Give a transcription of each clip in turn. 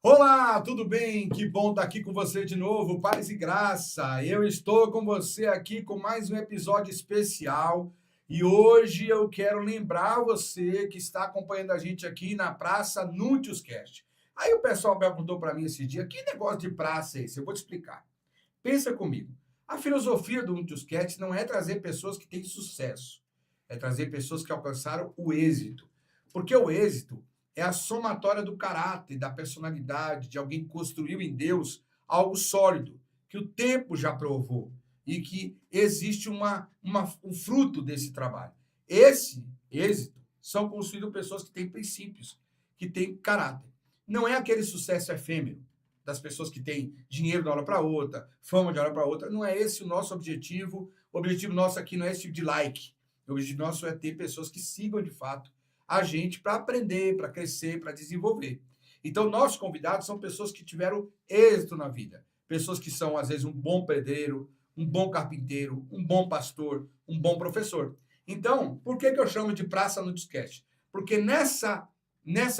Olá, tudo bem? Que bom estar aqui com você de novo, paz e graça. Eu estou com você aqui com mais um episódio especial e hoje eu quero lembrar você que está acompanhando a gente aqui na Praça Núntios Cast. Aí o pessoal perguntou para mim esse dia, que negócio de praça é esse? Eu vou te explicar. Pensa comigo. A filosofia do Núntios Cast não é trazer pessoas que têm sucesso, é trazer pessoas que alcançaram o êxito. Porque o êxito é a somatória do caráter, da personalidade, de alguém que construiu em Deus algo sólido, que o tempo já provou e que existe um fruto desse trabalho. Esse êxito são construídos pessoas que têm princípios, que têm caráter. Não é aquele sucesso efêmero das pessoas que têm dinheiro de uma hora para outra, fama de uma hora para outra. Não é esse o nosso objetivo. O objetivo nosso aqui não é esse tipo de like. O objetivo nosso é ter pessoas que sigam de fato a gente para aprender, para crescer, para desenvolver. Então, nossos convidados são pessoas que tiveram êxito na vida. Pessoas que são, às vezes, um bom pedreiro, um bom carpinteiro, um bom pastor, um bom professor. Então, por que eu chamo de Praça no Discast? Porque nessa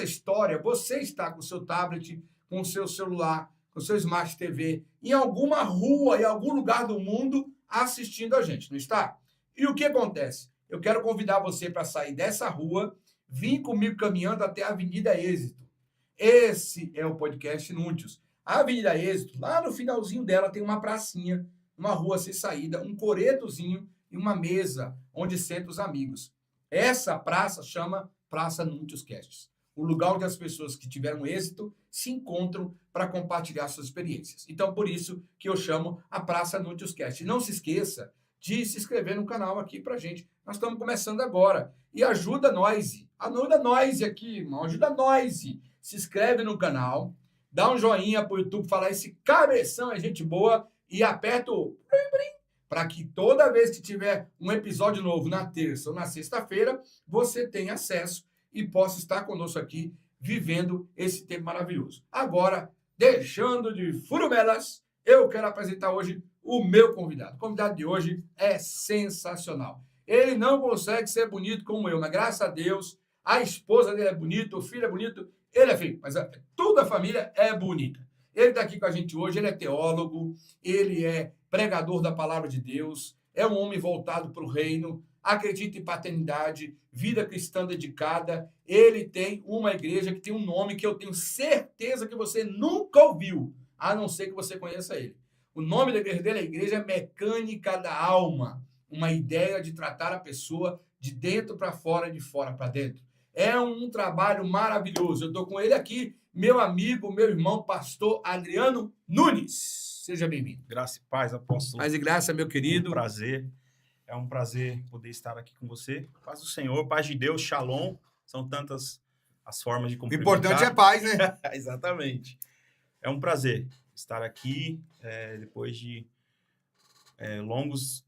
história, você está com o seu tablet, com o seu celular, com o seu Smart TV, em alguma rua, em algum lugar do mundo, assistindo a gente, não está? E o que acontece? Eu quero convidar você para sair dessa rua, vir comigo caminhando até a Avenida Êxito. Esse é o podcast Núntios. A Avenida Êxito, lá no finalzinho dela, tem uma pracinha, uma rua sem saída, um coretozinho e uma mesa onde sentam os amigos. Essa praça chama Praça Núntios Casts. O lugar onde as pessoas que tiveram êxito se encontram para compartilhar suas experiências. Então, por isso que eu chamo a Praça Núntios Cast. Não se esqueça de se inscrever no canal aqui para gente. Nós estamos começando agora. E ajuda nós. Ajuda nós aqui, irmão. Ajuda nós. Se inscreve no canal, dá um joinha para o YouTube falar esse cabeção é gente boa e aperta o para que toda vez que tiver um episódio novo na terça ou na sexta-feira, você tenha acesso e possa estar conosco aqui vivendo esse tempo maravilhoso. Agora, deixando de furumelas, eu quero apresentar hoje o meu convidado. O convidado de hoje é sensacional. Ele não consegue ser bonito como eu, mas graças a Deus, a esposa dele é bonita, o filho é bonito, ele é feio, mas toda a família é bonita. Ele está aqui com a gente hoje, ele é teólogo, ele é pregador da palavra de Deus, é um homem voltado para o reino, acredita em paternidade, vida cristã dedicada. Ele tem uma igreja que tem um nome que eu tenho certeza que você nunca ouviu, a não ser que você conheça ele. O nome da igreja dele é Igreja Mecânica da Alma, uma ideia de tratar a pessoa de dentro para fora, de fora para dentro. É um trabalho maravilhoso. Eu estou com ele aqui, meu amigo, meu irmão, pastor Adriano Nunes. Seja bem-vindo. Graça e paz, apóstolo. Paz e graça, meu querido. É um prazer poder estar aqui com você. Paz do Senhor, paz de Deus, shalom. São tantas as formas de O cumprimentar. importante é paz, né? Exatamente. É um prazer estar aqui depois de longas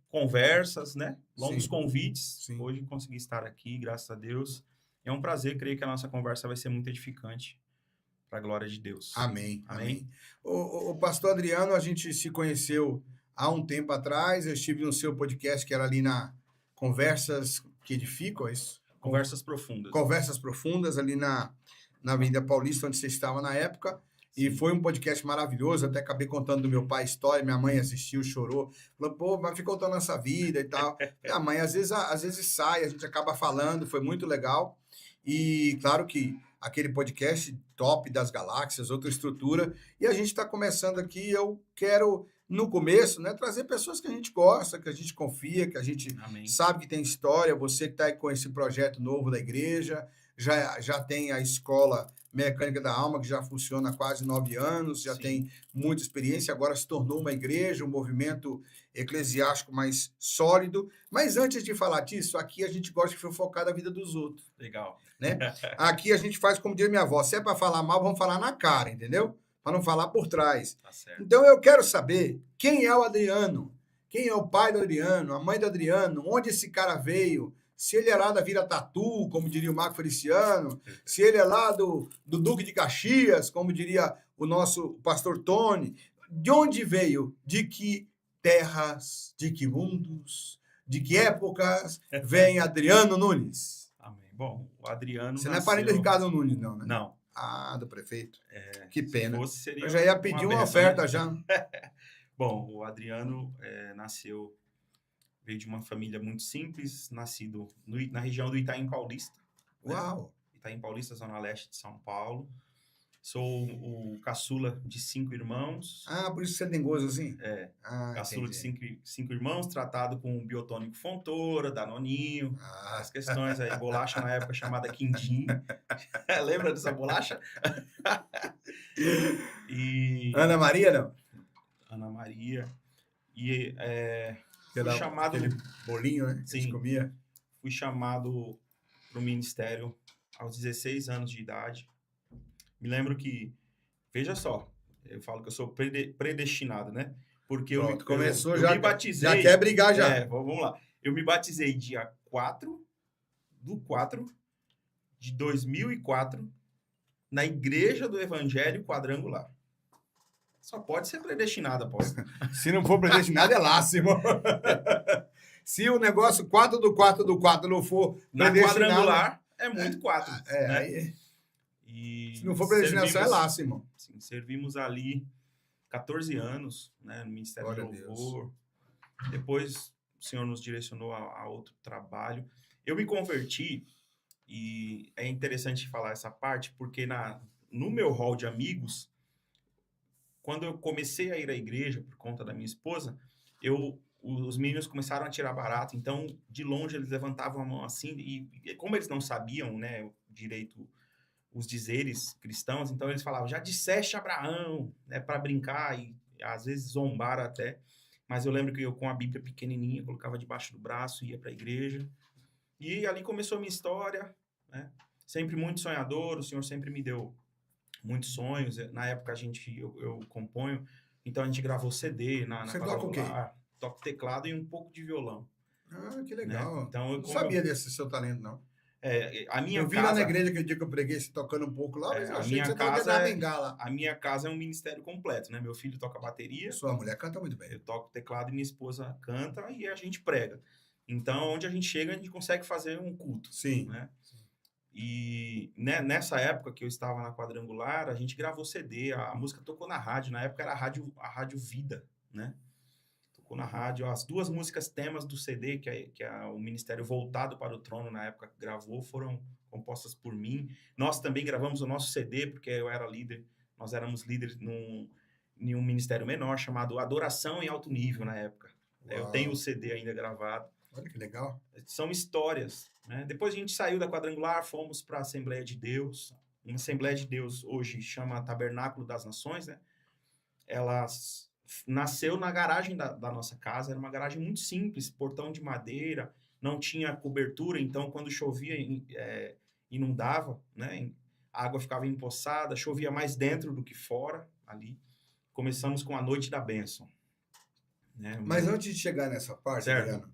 conversas, né? Longos convites. Sim. Hoje consegui estar aqui, graças a Deus. É um prazer, creio que a nossa conversa vai ser muito edificante para a glória de Deus. Amém. O pastor Adriano, a gente se conheceu há um tempo atrás. Eu estive no seu podcast, que era ali na Conversas que Edificam, é isso? Conversas profundas. Conversas Profundas, ali na Avenida Paulista, onde você estava na época. E foi um podcast maravilhoso, até acabei contando do meu pai a história, minha mãe assistiu, chorou, falou, pô, mas fica contando nossa vida e tal. A mãe, às vezes sai, a gente acaba falando, foi muito legal. E claro que aquele podcast top das galáxias, outra estrutura, e a gente está começando aqui, eu quero, no começo, né, trazer pessoas que a gente gosta, que a gente confia, que a gente Amém. sabe que tem história, você que está aí com esse projeto novo da igreja, já tem a escola Mecânica da Alma, que já funciona há quase 9 anos, já Sim. tem muita experiência, agora se tornou uma igreja, um movimento eclesiástico mais sólido. Mas antes de falar disso, aqui a gente gosta de focar na vida dos outros. Legal. Né? Aqui a gente faz como diz minha avó, se é para falar mal, vamos falar na cara, entendeu? Para não falar por trás. Tá certo. Então eu quero saber quem é o Adriano, quem é o pai do Adriano, a mãe do Adriano, onde esse cara veio, se ele é lá da Vila Tatu, como diria o Marco Feliciano, se ele é lá do Duque de Caxias, como diria o nosso pastor Tony, de onde veio, de que terras, de que mundos, de que épocas vem Adriano Nunes? Amém. Bom, o Adriano Você não é parente do Ricardo Nunes, não, né? Não. Ah, do prefeito. Que pena. Se fosse, seria Eu já ia pedir uma benção, oferta né? já. Bom, o Adriano veio de uma família muito simples, nascido na região do Itaim Paulista. Né? Uau! Itaim Paulista, zona leste de São Paulo. Sou o caçula de 5 irmãos. Ah, por isso você tem gozo assim? Caçula de Entendi. cinco irmãos, tratado com biotônico Fontoura, Danoninho, as questões aí. Bolacha na época chamada Quindim. Lembra dessa bolacha? E Ana Maria, não? Ana Maria. E fui Aquela- chamado... Aquele bolinho, né? Que a gente Sim. comia. Fui chamado para o ministério aos 16 anos de idade. Me lembro que, veja só, eu falo que eu sou predestinado, né? Porque Pronto, começou eu já. me batizei... Já quer brigar já. Vamos lá. Eu me batizei dia 4/4 de 2004 na Igreja do Evangelho Quadrangular. Só pode ser predestinado, apóstolo. Se não for predestinado, é lácimo. Se o negócio 4/4 não for Na predestinado... quadrangular é muito 4. Né? Aí, E se não for predestinado, só é lácimo. Sim, servimos ali 14 anos, né, no Ministério Glória de a Louvor. Depois o Senhor nos direcionou a outro trabalho. Eu me converti, e é interessante falar essa parte, porque no meu hall de amigos, quando eu comecei a ir à igreja por conta da minha esposa, os meninos começaram a tirar barato. Então, de longe, eles levantavam a mão assim, e como eles não sabiam, né, direito os dizeres cristãos, então eles falavam, já disseste Abraão, né, para brincar e às vezes zombar até. Mas eu lembro que eu, com a Bíblia pequenininha, colocava debaixo do braço, ia para a igreja. E ali começou a minha história, né? Sempre muito sonhador, o Senhor sempre me deu muitos sonhos. Na época eu componho, então a gente gravou CD na Você toca o quê? Toco teclado e um pouco de violão. Ah, que legal. Né? Então, eu não sabia desse seu talento, não. A minha eu vi casa, lá na igreja aquele dia que eu preguei, se tocando um pouco lá, mas eu achei que você casa tocava bengala. A minha casa é um ministério completo, né? Meu filho toca bateria. Sua mulher canta muito bem. Eu toco teclado e minha esposa canta e a gente prega. Então, onde a gente chega, a gente consegue fazer um culto. Sim. Né? E nessa época que eu estava na Quadrangular, a gente gravou CD, a música tocou na rádio. Na época era a Rádio Vida, né? Tocou na rádio. As 2 músicas temas do CD, que é o Ministério Voltado para o Trono, na época, gravou, foram compostas por mim. Nós também gravamos o nosso CD, porque eu era líder. Nós éramos líderes em um ministério menor, chamado Adoração em Alto Nível, na época. Uau. Eu tenho o CD ainda gravado. Olha que legal. São histórias. Né? Depois a gente saiu da Quadrangular, fomos para a Assembleia de Deus. Uma Assembleia de Deus hoje chama Tabernáculo das Nações, né? Ela nasceu na garagem da nossa casa, era uma garagem muito simples, portão de madeira, não tinha cobertura, então quando chovia, inundava, né? A água ficava empoçada, chovia mais dentro do que fora, ali. Começamos com a Noite da Bênção. Né? Mas antes de chegar nessa parte, Adriano,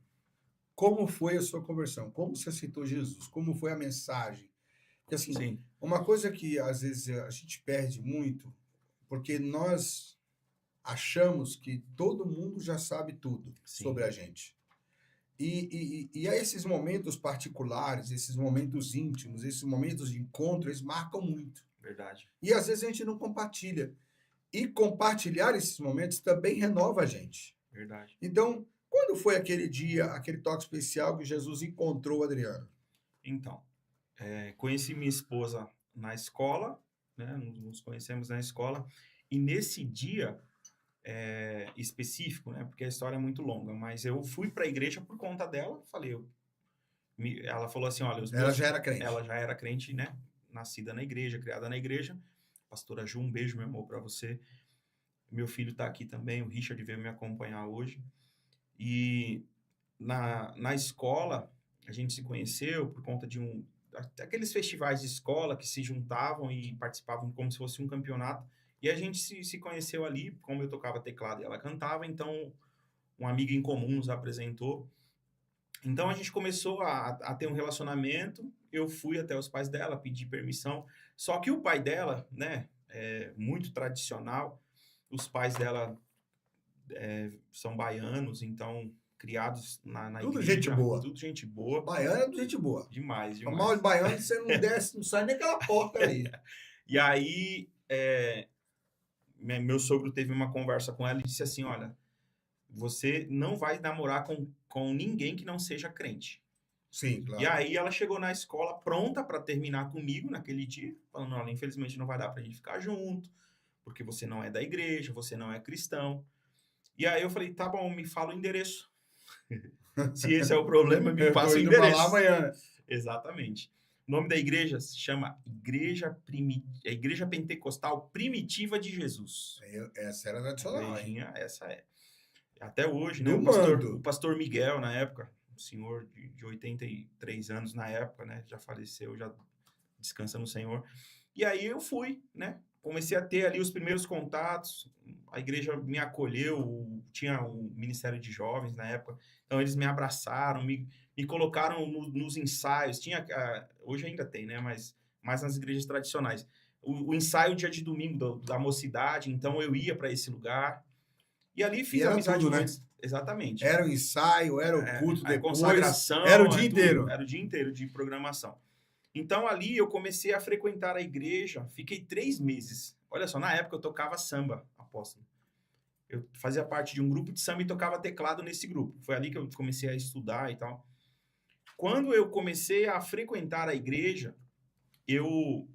como foi a sua conversão? Como você aceitou Jesus? Como foi a mensagem? Porque assim, Sim. Uma coisa que às vezes a gente perde muito, porque nós achamos que todo mundo já sabe tudo sobre a gente. E a esses momentos particulares, esses momentos íntimos, esses momentos de encontro, eles marcam muito. Verdade. E às vezes a gente não compartilha. E compartilhar esses momentos também renova a gente. Verdade. Então, quando foi aquele dia, aquele toque especial que Jesus encontrou o Adriano? Então, conheci minha esposa na escola, né? Nos conhecemos na escola. E nesse dia específico, né? Porque a história é muito longa, mas eu fui para a igreja por conta dela. Ela falou assim, olha... Ela já era crente. Ela já era crente, né? Nascida na igreja, criada na igreja. Pastora Ju, um beijo, meu amor, para você. Meu filho está aqui também, o Richard veio me acompanhar hoje. E na escola, a gente se conheceu por conta de aqueles festivais de escola que se juntavam e participavam como se fosse um campeonato. E a gente se conheceu ali, como eu tocava teclado e ela cantava, então um amigo em comum nos apresentou. Então a gente começou a ter um relacionamento, eu fui até os pais dela, pedi permissão, só que o pai dela, né, é muito tradicional, os pais dela são baianos, então criados na tudo igreja. Gente boa. Tudo gente boa. Baiano é tudo gente boa. Demais. Mal de baiano, você não desce, não sai nem aquela porta aí. E aí, meu sogro teve uma conversa com ela e disse assim, olha, você não vai namorar com ninguém que não seja crente. Sim, E claro. aí ela chegou na escola pronta para terminar comigo naquele dia, falando, olha, infelizmente não vai dar para a gente ficar junto, porque você não é da igreja, você não é cristão. E aí eu falei, tá bom, me fala o endereço. Se esse é o problema, me Eu tô passa o indo pra lá endereço. amanhã. Exatamente. O nome da igreja se chama Igreja Pentecostal Primitiva de Jesus. Essa era A tradicional, hein? igrejinha, essa é. Até hoje, né? Do O mando. pastor Miguel, na época, um senhor de 83 anos na época, né? Já faleceu, já descansa no Senhor. E aí eu fui, né? Comecei a ter ali os primeiros contatos. A igreja me acolheu, tinha o Ministério de Jovens na época. Então eles me abraçaram, me colocaram nos ensaios. Tinha, hoje ainda tem, né? Mas mais nas igrejas tradicionais. O ensaio dia de domingo da mocidade. Então eu ia para esse lugar. E ali E fiz era amizade tudo, com né? eles. Exatamente. Era o ensaio, era o culto A depois, era o consagração, dia tudo. inteiro. Era o dia inteiro de programação. Então, ali eu comecei a frequentar a igreja, fiquei 3 meses. Olha só, na época eu tocava samba, apóstolo. Eu fazia parte de um grupo de samba e tocava teclado nesse grupo. Foi ali que eu comecei a estudar e tal. Quando eu comecei a frequentar a igreja, eu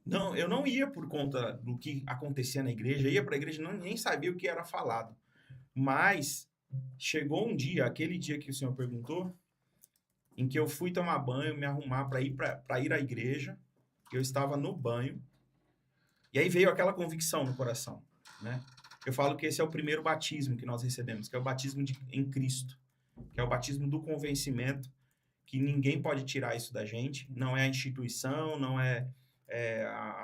não ia por conta do que acontecia na igreja, eu ia para a igreja e nem sabia o que era falado. Mas chegou um dia, aquele dia que o senhor perguntou, em que eu fui tomar banho, me arrumar para ir à igreja. Eu estava no banho. E aí veio aquela convicção no coração, né? Eu falo que esse é o primeiro batismo que nós recebemos, que é o batismo em Cristo, que é o batismo do convencimento, que ninguém pode tirar isso da gente. Não é a instituição, não é,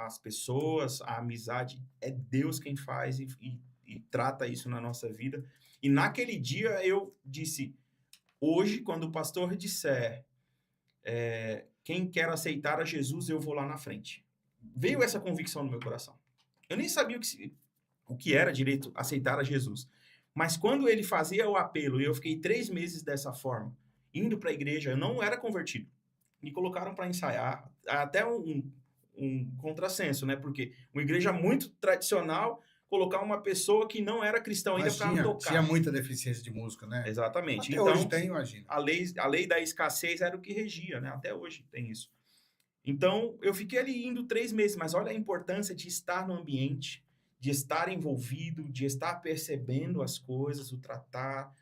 as pessoas, a amizade. É Deus quem faz e trata isso na nossa vida. E naquele dia eu disse, hoje, quando o pastor disser quem quer aceitar a Jesus, eu vou lá na frente. Veio essa convicção no meu coração. Eu nem sabia o que era direito aceitar a Jesus. Mas quando ele fazia o apelo, e eu fiquei 3 meses dessa forma, indo para a igreja, eu não era convertido. Me colocaram para ensaiar, até um contrassenso, né? Porque uma igreja muito tradicional, colocar uma pessoa que não era cristão ainda Mas para tinha tocar. muita deficiência de música, né? Exatamente. Até hoje Então, tem, imagina. a lei da escassez era o que regia, né? Até hoje tem isso. Então, eu fiquei ali indo 3 meses, mas olha a importância de estar no ambiente, de estar envolvido, de estar percebendo as coisas, o tratar.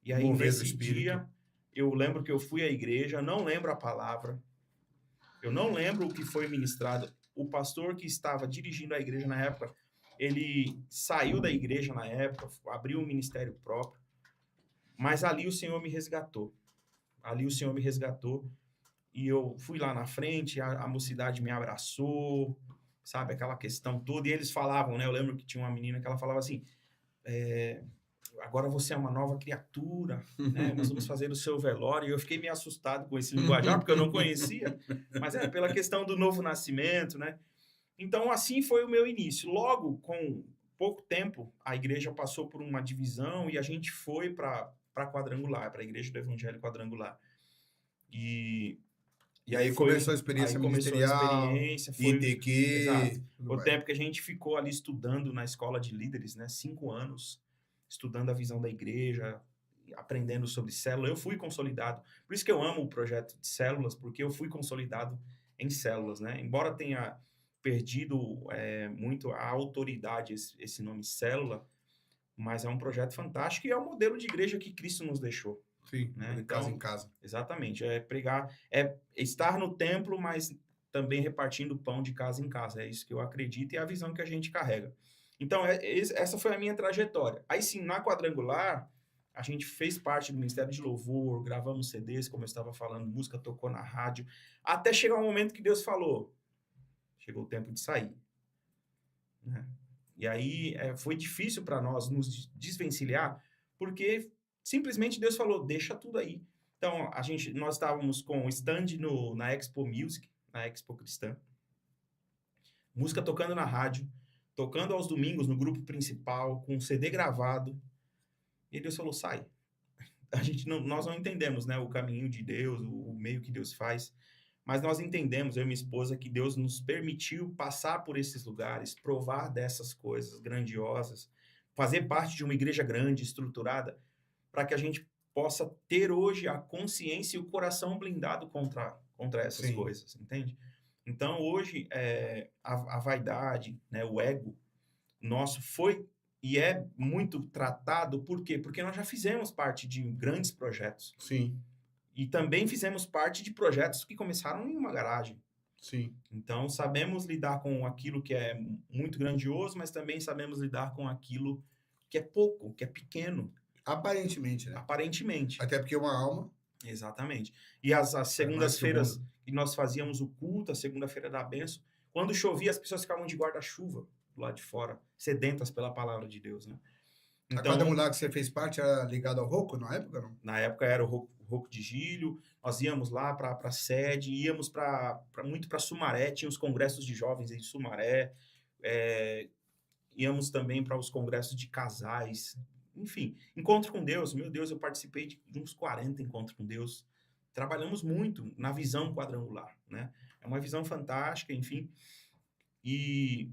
E aí, Mover do nesse espírito. dia, eu lembro que eu fui à igreja, não lembro a palavra, eu não lembro o que foi ministrado. O pastor que estava dirigindo a igreja na época, ele saiu da igreja na época, abriu um ministério próprio, mas ali o Senhor me resgatou. Ali o Senhor me resgatou. E eu fui lá na frente, a mocidade me abraçou, sabe? Aquela questão toda. E eles falavam, né? Eu lembro que tinha uma menina que ela falava assim, agora você é uma nova criatura, né? Nós vamos fazer o seu velório. E eu fiquei meio assustado com esse linguajar, porque eu não conhecia. Mas era pela questão do novo nascimento, né? Então, assim foi o meu início. Logo, com pouco tempo, a igreja passou por uma divisão e a gente foi para Quadrangular, para a Igreja do Evangelho Quadrangular. E aí começou a experiência ministerial, Exato. ITQ, tudo O mais. tempo que a gente ficou ali estudando na escola de líderes, né? 5 anos, estudando a visão da igreja, aprendendo sobre célula. Eu fui consolidado. Por isso que eu amo o projeto de células, porque eu fui consolidado em células, né? Embora tenha perdido muito a autoridade, esse nome célula, mas é um projeto fantástico e é o modelo de igreja que Cristo nos deixou. Sim, Né? de casa em casa. Exatamente. É pregar, é estar no templo, mas também repartindo pão de casa em casa. É isso que eu acredito e é a visão que a gente carrega. Então, essa foi a minha trajetória. Aí sim, na Quadrangular, a gente fez parte do Ministério de Louvor, gravamos CDs, como eu estava falando, música tocou na rádio, até chegar um momento que Deus falou, chegou o tempo de sair. Né? E aí foi difícil para nós nos desvencilhar, porque simplesmente Deus falou, deixa tudo aí. Então, nós estávamos com o stand na Expo Music, na Expo Cristã, música tocando na rádio, tocando aos domingos no grupo principal, com um CD gravado, e Deus falou, sai. Nós não entendemos, né, o caminho de Deus, o meio que Deus faz, Mas nós entendemos, eu e minha esposa, que Deus nos permitiu passar por esses lugares, provar dessas coisas grandiosas, fazer parte de uma igreja grande, estruturada, para que a gente possa ter hoje a consciência e o coração blindado contra essas Sim. coisas, entende? Então, hoje, a vaidade, né, o ego nosso foi e é muito tratado, por quê? Porque nós já fizemos parte de grandes projetos. Sim. E também fizemos parte de projetos que começaram em uma garagem. Sim. Então, sabemos lidar com aquilo que é muito grandioso, mas também sabemos lidar com aquilo que é pouco, que é pequeno, Aparentemente, né? aparentemente. Até porque uma alma Exatamente. E as é mais que o segundas-feiras mundo. que nós fazíamos o culto, a segunda-feira da bênção, quando chovia, as pessoas ficavam de guarda-chuva do lado de fora, sedentas pela palavra de Deus, né? A Então, quadrangular que você fez parte era ligado ao Rocco na época, não? na época era o Rocco de Gílio, nós íamos lá para a sede, íamos muito para Sumaré, tinha os congressos de jovens em Sumaré, íamos também para os congressos de casais, enfim, encontro com Deus, meu Deus, eu participei de uns 40 encontros com Deus, trabalhamos muito na visão quadrangular, né? É uma visão fantástica, enfim, e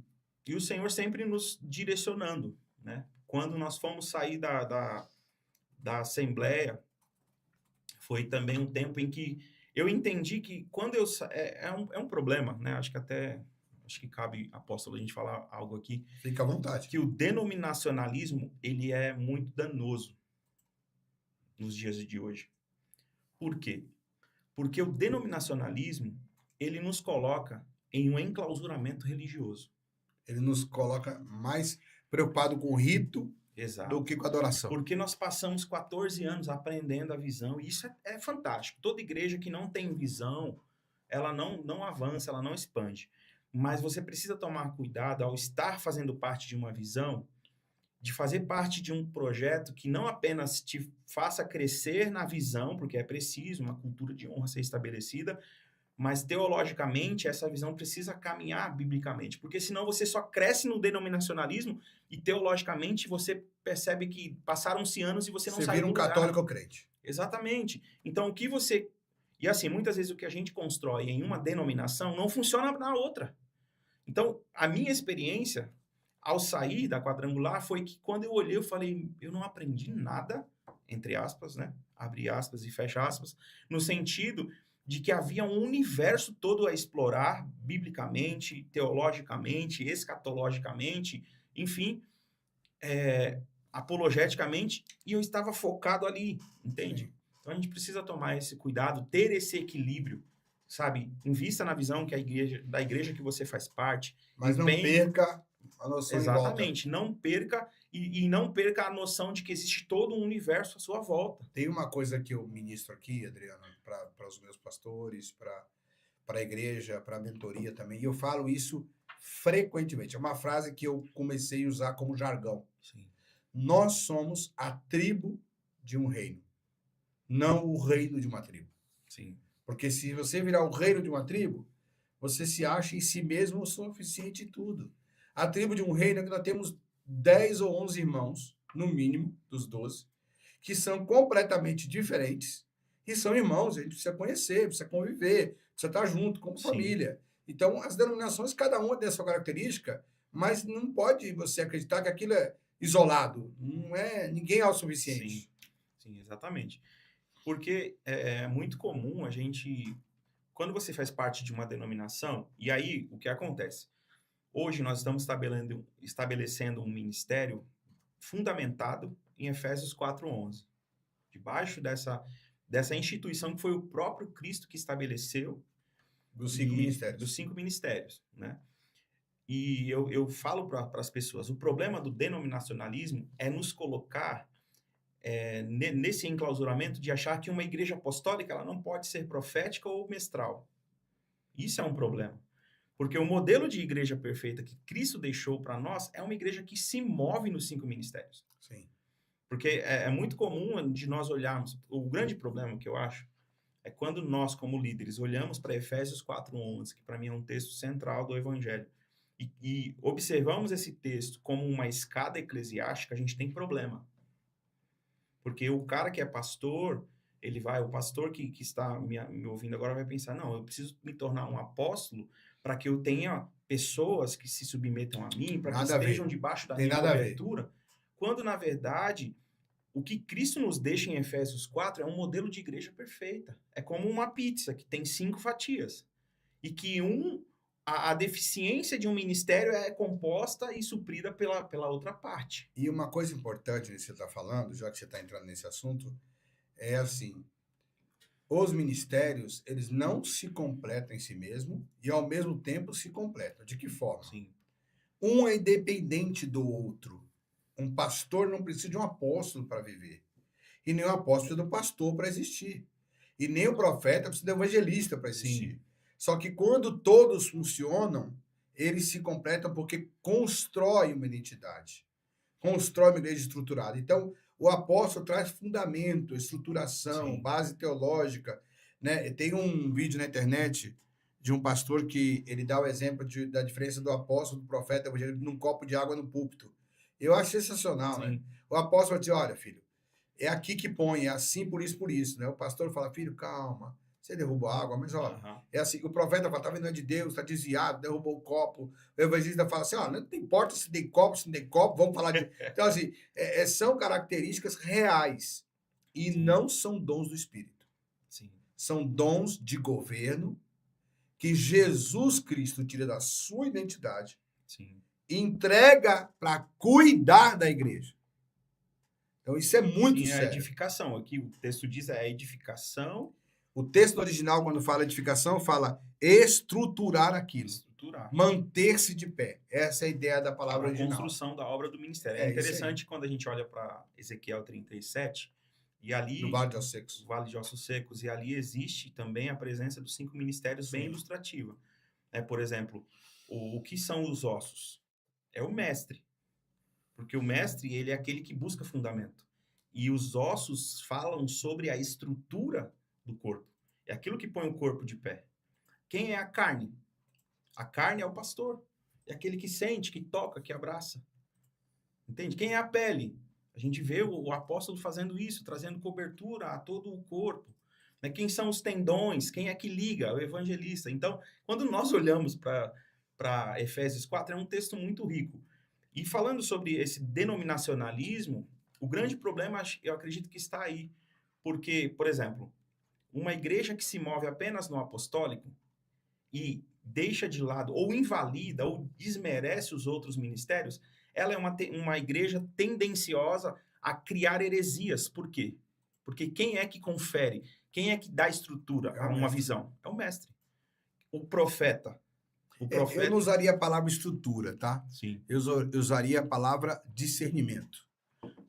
o Senhor sempre nos direcionando, né? Quando nós fomos sair da Assembleia, foi também um tempo em que eu entendi que quando é um problema, né? Acho que cabe, apóstolo, a gente falar algo aqui, Fica à vontade. que o denominacionalismo, ele é muito danoso nos dias de hoje. Por quê? Porque o denominacionalismo, ele nos coloca em um enclausuramento religioso. Ele nos coloca mais preocupado com o rito Exato. do que com a adoração. Porque nós passamos 14 anos aprendendo a visão, e isso é fantástico. Toda igreja que não tem visão, ela não avança, ela não expande. Mas você precisa tomar cuidado ao estar fazendo parte de uma visão, de fazer parte de um projeto que não apenas te faça crescer na visão, porque é preciso uma cultura de honra ser estabelecida, mas teologicamente essa visão precisa caminhar biblicamente, porque senão você só cresce no denominacionalismo e teologicamente você percebe que passaram-se anos e você não Você saiu vira do um lugar. católico crente. Exatamente. Então, o que você... E assim, muitas vezes o que a gente constrói em uma denominação não funciona na outra. Então, a minha experiência ao sair da quadrangular foi que quando eu olhei, eu falei, eu não aprendi nada, entre aspas, né? Abre aspas e fecha aspas, no sentido de que havia um universo todo a explorar, biblicamente, teologicamente, escatologicamente, enfim, apologeticamente, e eu estava focado ali, entende? Sim. Então a gente precisa tomar esse cuidado, ter esse equilíbrio, sabe? Invista na visão que da igreja que você faz parte. Mas não perca a noção em volta. Exatamente, não perca e não perca a noção de que existe todo um universo à sua volta. Tem uma coisa que eu ministro aqui, Adriano, para os meus pastores, para a igreja, para a mentoria também, e eu falo isso frequentemente. É uma frase que eu comecei a usar como jargão. Sim. Nós somos a tribo de um reino, não o reino de uma tribo. Sim. Porque se você virar o reino de uma tribo, você se acha em si mesmo o suficiente em tudo. A tribo de um reino é que nós temos 10 ou 11 irmãos, no mínimo, dos 12, que são completamente diferentes e são irmãos. A gente precisa conhecer, precisa conviver, precisa estar junto como Sim. família. Então, as denominações, cada uma tem a sua característica, mas não pode você acreditar que aquilo é isolado. Não é ninguém é o suficiente. Sim, exatamente. Porque é muito comum a gente... Quando você faz parte de uma denominação, e aí o que acontece? Hoje nós estamos estabelecendo um ministério fundamentado em Efésios 4:11. Debaixo dessa instituição que foi o próprio Cristo que estabeleceu Dos 5 ministérios. Dos 5 ministérios, né? E eu falo para as pessoas, o problema do denominacionalismo é nos colocar nesse enclausuramento de achar que uma igreja apostólica ela não pode ser profética ou mestral. Isso é um problema. Porque o modelo de igreja perfeita que Cristo deixou para nós é uma igreja que se move nos 5 ministérios. Sim. Porque é muito comum de nós olharmos... O grande problema que eu acho é quando nós, como líderes, olhamos para Efésios 4:11, que para mim é um texto central do Evangelho, e observamos esse texto como uma escada eclesiástica, a gente tem problema. Porque o cara que é pastor, o pastor que está me ouvindo agora vai pensar, não, eu preciso me tornar um apóstolo para que eu tenha pessoas que se submetam a mim, para que Nada a ver. estejam debaixo da Tem minha nada a ver. cobertura, quando, na verdade, o que Cristo nos deixa em Efésios 4 é um modelo de igreja perfeita. É como uma pizza que tem 5 fatias. E que a deficiência de um ministério é composta e suprida pela outra parte. E uma coisa importante que você está falando, já que você está entrando nesse assunto, é assim, os ministérios, eles não se completam em si mesmo e, ao mesmo tempo, se completam. De que forma? Sim. Um é independente do outro. Um pastor não precisa de um apóstolo para viver. E nem o apóstolo precisa do pastor para existir. E nem o profeta precisa do evangelista para existir. Sim. Só que quando todos funcionam, eles se completam porque constrói uma identidade. Constrói uma igreja estruturada. Então, o apóstolo traz fundamento, estruturação, Sim. base teológica, né? Tem um vídeo na internet de um pastor que ele dá o exemplo da diferença do apóstolo, do profeta, evangelista, num copo de água no púlpito. Eu acho sensacional, né? Sim. O apóstolo vai dizer, olha, filho, é aqui que põe, é assim, por isso, né? O pastor fala, filho, calma, você derrubou a água, mas olha, Aham. é assim, o profeta fala, tá vendo, é de Deus, tá desviado, derrubou o copo. O evangelista fala assim, ó, não importa se tem copo, se não tem copo, vamos falar de... Então, assim, são características reais e Sim. não são dons do Espírito. Sim. São dons de governo que Jesus Cristo tira da sua identidade Sim. e entrega para cuidar da igreja. Então, isso é muito Sim, a sério. edificação. Aqui o texto diz a edificação, O texto original, quando fala edificação, fala estruturar aquilo, estruturar. manter-se de pé. Essa é a ideia da palavra A original. construção da obra do ministério. É É isso aí. interessante quando a gente olha para Ezequiel 37, e ali, Do Vale de Ossos Secos. o Vale de Ossos Secos, e ali existe também a presença dos 5 ministérios bem Sim. ilustrativa. Por exemplo, o que são os ossos? É o mestre. Porque o mestre, ele é aquele que busca fundamento. E os ossos falam sobre a estrutura do corpo. É aquilo que põe o corpo de pé. Quem é a carne? A carne é o pastor. É aquele que sente, que toca, que abraça. Entende? Quem é a pele? A gente vê o apóstolo fazendo isso, trazendo cobertura a todo o corpo. Quem são os tendões? Quem é que liga? O evangelista. Então, quando nós olhamos para Efésios 4, é um texto muito rico. E falando sobre esse denominacionalismo, o grande problema, eu acredito que está aí. Porque, por exemplo, uma igreja que se move apenas no apostólico e deixa de lado, ou invalida, ou desmerece os outros ministérios, ela é uma igreja tendenciosa a criar heresias. Por quê? Porque quem é que confere? Quem é que dá estrutura a uma visão? É o mestre. O profeta. Eu não usaria a palavra estrutura, tá? Sim. Eu usaria a palavra discernimento.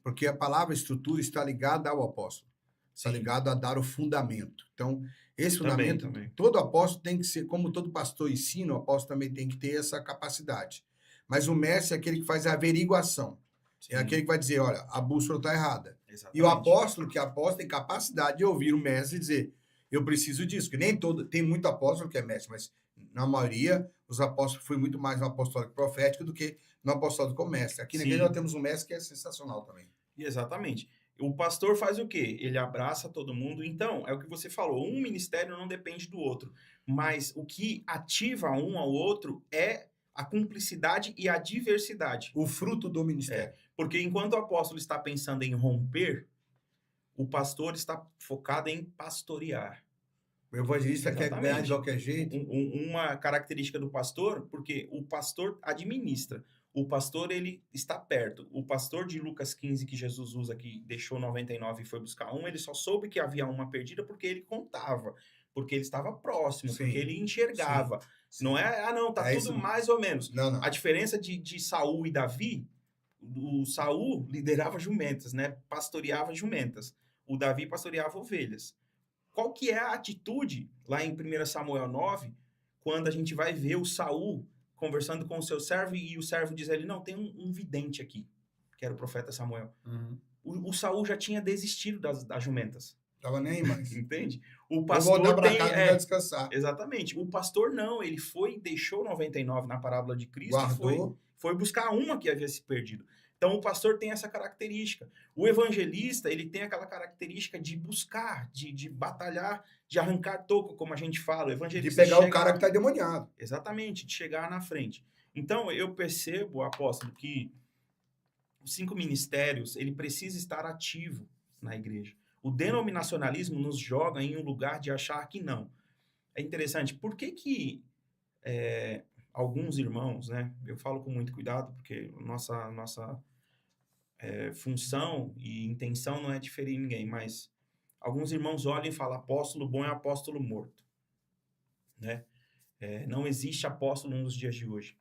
Porque a palavra estrutura está ligada ao apóstolo. Está ligado a dar o fundamento. Então, esse fundamento, Também. todo apóstolo tem que ser, como todo pastor ensina, o apóstolo também tem que ter essa capacidade. Mas o mestre é aquele que faz a averiguação. Sim. É aquele que vai dizer, olha, a bússola está errada. Exatamente. E o apóstolo, tem capacidade de ouvir o mestre e dizer, eu preciso disso. Que nem todo, tem muito apóstolo que é mestre, mas na maioria, os apóstolos foi muito mais no apostólico profético do que no apostólico mestre. Aqui na igreja nós temos um mestre que é sensacional também. Exatamente. O pastor faz o quê? Ele abraça todo mundo. Então, é o que você falou, um ministério não depende do outro. Mas o que ativa um ao outro é a cumplicidade e a diversidade. O fruto do ministério. Porque enquanto o apóstolo está pensando em romper, o pastor está focado em pastorear. O evangelista quer ganhar de qualquer jeito. Uma característica do pastor, porque o pastor administra. O pastor, ele está perto. O pastor de Lucas 15, que Jesus usa, que deixou 99 e foi buscar um, ele só soube que havia uma perdida porque ele contava. Porque ele estava próximo, Sim. porque ele enxergava. Sim. Não é, tá tudo mais ou menos. Não. A diferença de Saul e Davi, o Saul liderava jumentas, né? Pastoreava jumentas. O Davi pastoreava ovelhas. Qual que é a atitude, lá em 1 Samuel 9, quando a gente vai ver o Saul conversando com o seu servo e o servo diz a ele, não, tem um vidente aqui, que era o profeta Samuel. Uhum. O Saul já tinha desistido das jumentas. Tava nem mais. Entende? O pastor vou voltar pra casa e descansar. Exatamente. O pastor não, ele foi, deixou 99 na parábola de Cristo Guardou. e foi buscar uma que havia se perdido. Então, o pastor tem essa característica. O evangelista, ele tem aquela característica de buscar, de batalhar, de arrancar toco, como a gente fala. O De evangelista pegar o chega cara lá. que tá endemoniado. Exatamente, de chegar na frente. Então, eu percebo, apóstolo, que os 5 ministérios, ele precisa estar ativo na igreja. O denominacionalismo nos joga em um lugar de achar que não. É interessante, por que alguns irmãos, né? Eu falo com muito cuidado, porque nossa função e intenção não é de ferir ninguém, mas alguns irmãos olham e falam, apóstolo bom é apóstolo morto, né? Não existe apóstolo nos dias de hoje.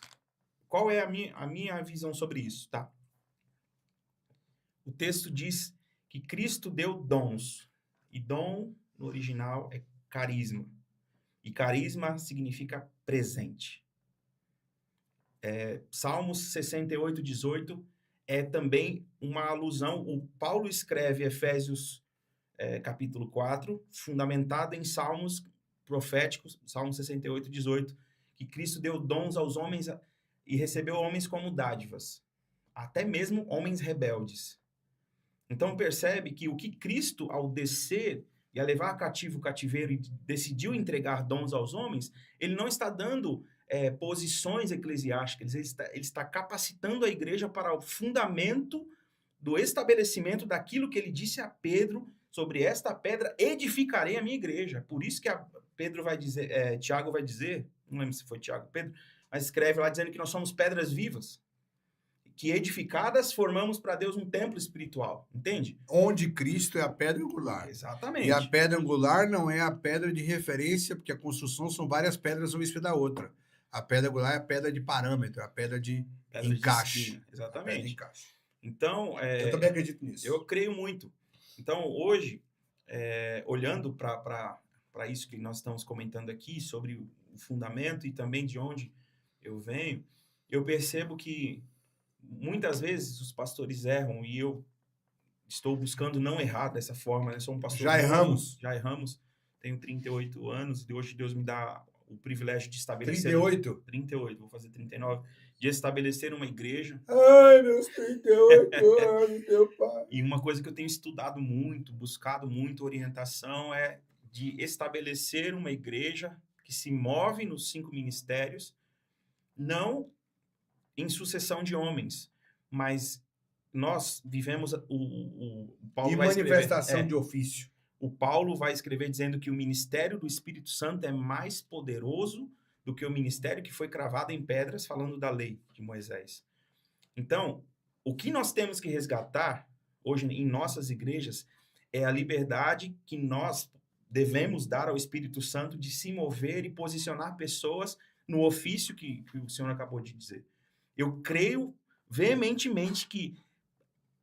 Qual é a minha visão sobre isso, tá? O texto diz que Cristo deu dons, e dom, no original, é carisma. E carisma significa presente. Salmos 68, 18 é também uma alusão. O Paulo escreve Efésios capítulo 4, fundamentado em salmos proféticos, Salmo 68, 18, que Cristo deu dons aos homens e recebeu homens como dádivas, até mesmo homens rebeldes. Então percebe que o que Cristo, ao descer e a levar cativo o cativeiro e decidiu entregar dons aos homens, ele não está dando posições eclesiásticas, ele está capacitando a igreja para o fundamento do estabelecimento daquilo que ele disse a Pedro: sobre esta pedra edificarei a minha igreja. Por isso que Pedro vai dizer, Tiago vai dizer, não lembro se foi Tiago, Pedro, mas escreve lá dizendo que nós somos pedras vivas, que edificadas formamos para Deus um templo espiritual, entende? Onde Cristo é a pedra angular. Exatamente. E a pedra angular não é a pedra de referência, porque a construção são várias pedras uma em cima da outra. A pedra angular é a pedra de parâmetro, a pedra de encaixe. De exatamente. A pedra de encaixe. Então, eu também acredito nisso. Eu creio muito. Então, hoje, olhando para isso que nós estamos comentando aqui, sobre o fundamento e também de onde eu venho, eu percebo que muitas vezes os pastores erram e eu estou buscando não errar dessa forma. Eu sou um pastor Já erramos. Já erramos. Tenho 38 anos e hoje Deus me dá o privilégio de estabelecer... 38? 38, vou fazer 39. De estabelecer uma igreja. Ai, meus 38 anos, meu pai. E uma coisa que eu tenho estudado muito, buscado muito orientação é de estabelecer uma igreja que se move nos 5 ministérios, não em sucessão de homens, mas nós vivemos o Paulo e vai manifestação escrever, de ofício. O Paulo vai escrever dizendo que o ministério do Espírito Santo é mais poderoso do que o ministério que foi cravado em pedras, falando da lei de Moisés. Então, o que nós temos que resgatar hoje em nossas igrejas é a liberdade que nós devemos dar ao Espírito Santo de se mover e posicionar pessoas no ofício que o senhor acabou de dizer. Eu creio veementemente que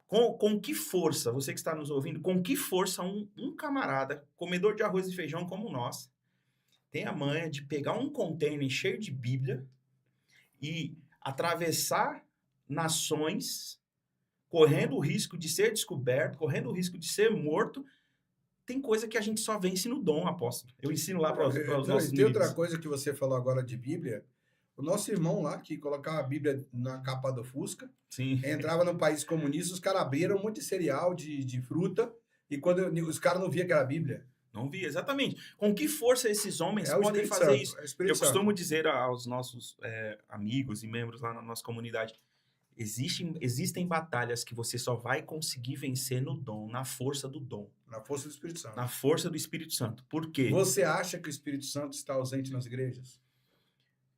com que força, você que está nos ouvindo, com que força um camarada, comedor de arroz e feijão como nós, tem a manha de pegar um container cheio de Bíblia e atravessar nações, correndo o risco de ser descoberto, correndo o risco de ser morto. Tem coisa que a gente só vence no dom, apóstolo. Eu ensino lá para os nossos Tem outra coisa que você falou agora de Bíblia. O nosso irmão lá, que colocava a Bíblia na capa do Fusca, Sim. Entrava no país comunista, os caras abriram um monte de cereal, de fruta, e quando os caras não viam que era a Bíblia. Não via, exatamente. Com que força esses homens podem fazer isso? Eu costumo dizer aos nossos amigos e membros lá na nossa comunidade, existem batalhas que você só vai conseguir vencer no dom, na força do dom. Na força do Espírito Santo. Na força do Espírito Santo. Por quê? Você acha que o Espírito Santo está ausente nas igrejas?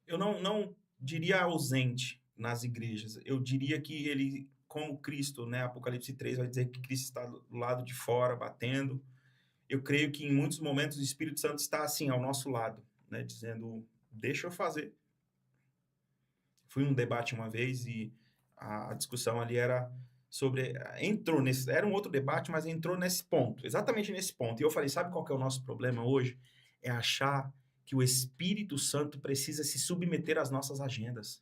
Eu não diria ausente nas igrejas. Eu diria que ele, como Cristo, né, Apocalipse 3 vai dizer que Cristo está do lado de fora, batendo. Eu creio que em muitos momentos o Espírito Santo está assim, ao nosso lado, né, dizendo, deixa eu fazer. Fui num debate uma vez e a discussão ali era sobre... Era um outro debate, mas entrou nesse ponto, exatamente nesse ponto. E eu falei, sabe qual que é o nosso problema hoje? É achar que o Espírito Santo precisa se submeter às nossas agendas.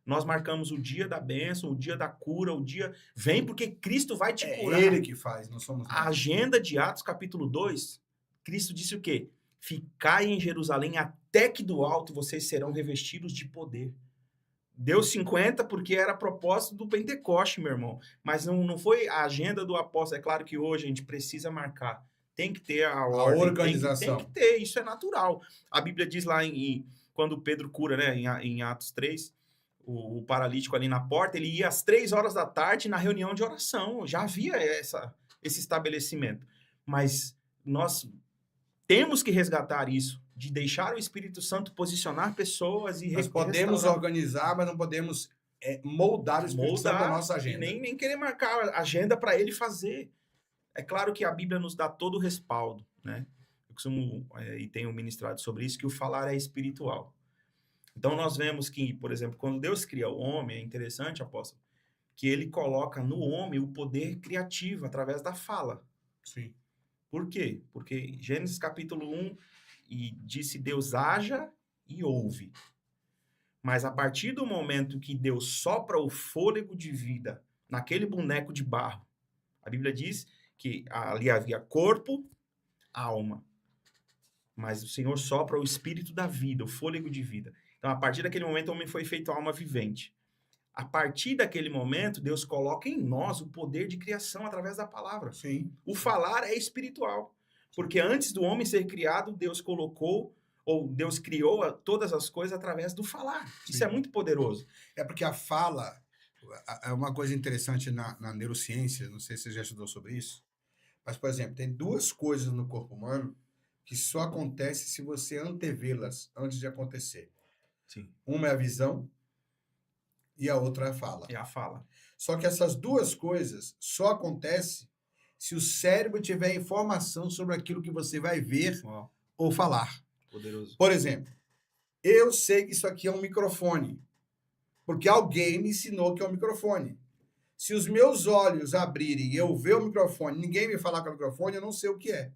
Nós marcamos o dia da bênção, o dia da cura, o dia... Vem porque Cristo vai te curar. É Ele que faz, não somos nós. A agenda de Atos, capítulo 2, Cristo disse o quê? Ficai em Jerusalém até que do alto vocês serão revestidos de poder. Deu 50 porque era propósito do Pentecoste, meu irmão. Mas não foi a agenda do apóstolo. É claro que hoje a gente precisa marcar. Tem que ter a ordem. organização. Tem que ter, isso é natural. A Bíblia diz lá, quando Pedro cura, né, em Atos 3, o paralítico ali na porta, ele ia às 3 horas da tarde na reunião de oração. Já havia esse estabelecimento. Mas nós temos que resgatar isso, de deixar o Espírito Santo posicionar pessoas e Nós podemos organizar, mas não podemos moldar o Espírito Santo na nossa agenda. Nem querer marcar a agenda para ele fazer. É claro que a Bíblia nos dá todo o respaldo, né? Eu costumo, e tenho ministrado sobre isso, que o falar é espiritual. Então, nós vemos que, por exemplo, quando Deus cria o homem, é interessante, apóstolo, que ele coloca no homem o poder criativo através da fala. Sim. Por quê? Porque Gênesis capítulo 1, e disse Deus haja e ouve. Mas a partir do momento que Deus sopra o fôlego de vida naquele boneco de barro, a Bíblia diz que ali havia corpo, alma. Mas o Senhor sopra o espírito da vida, o fôlego de vida. Então, a partir daquele momento, o homem foi feito alma vivente. A partir daquele momento, Deus coloca em nós o poder de criação através da palavra. Sim. O falar é espiritual. Porque antes do homem ser criado, Deus colocou, ou Deus criou todas as coisas através do falar. Sim. Isso é muito poderoso. É porque a fala é uma coisa interessante na neurociência, não sei se você já estudou sobre isso, mas, por exemplo, tem 2 coisas no corpo humano que só acontecem se você antevê-las antes de acontecer. Sim. Uma é a visão e a outra é a fala. É a fala. Só que essas 2 coisas só acontecem se o cérebro tiver informação sobre aquilo que você vai ver ou falar. Poderoso. Por exemplo, eu sei que isso aqui é um microfone, porque alguém me ensinou que é um microfone. Se os meus olhos abrirem e eu ver o microfone, ninguém me falar que é o microfone, eu não sei o que é.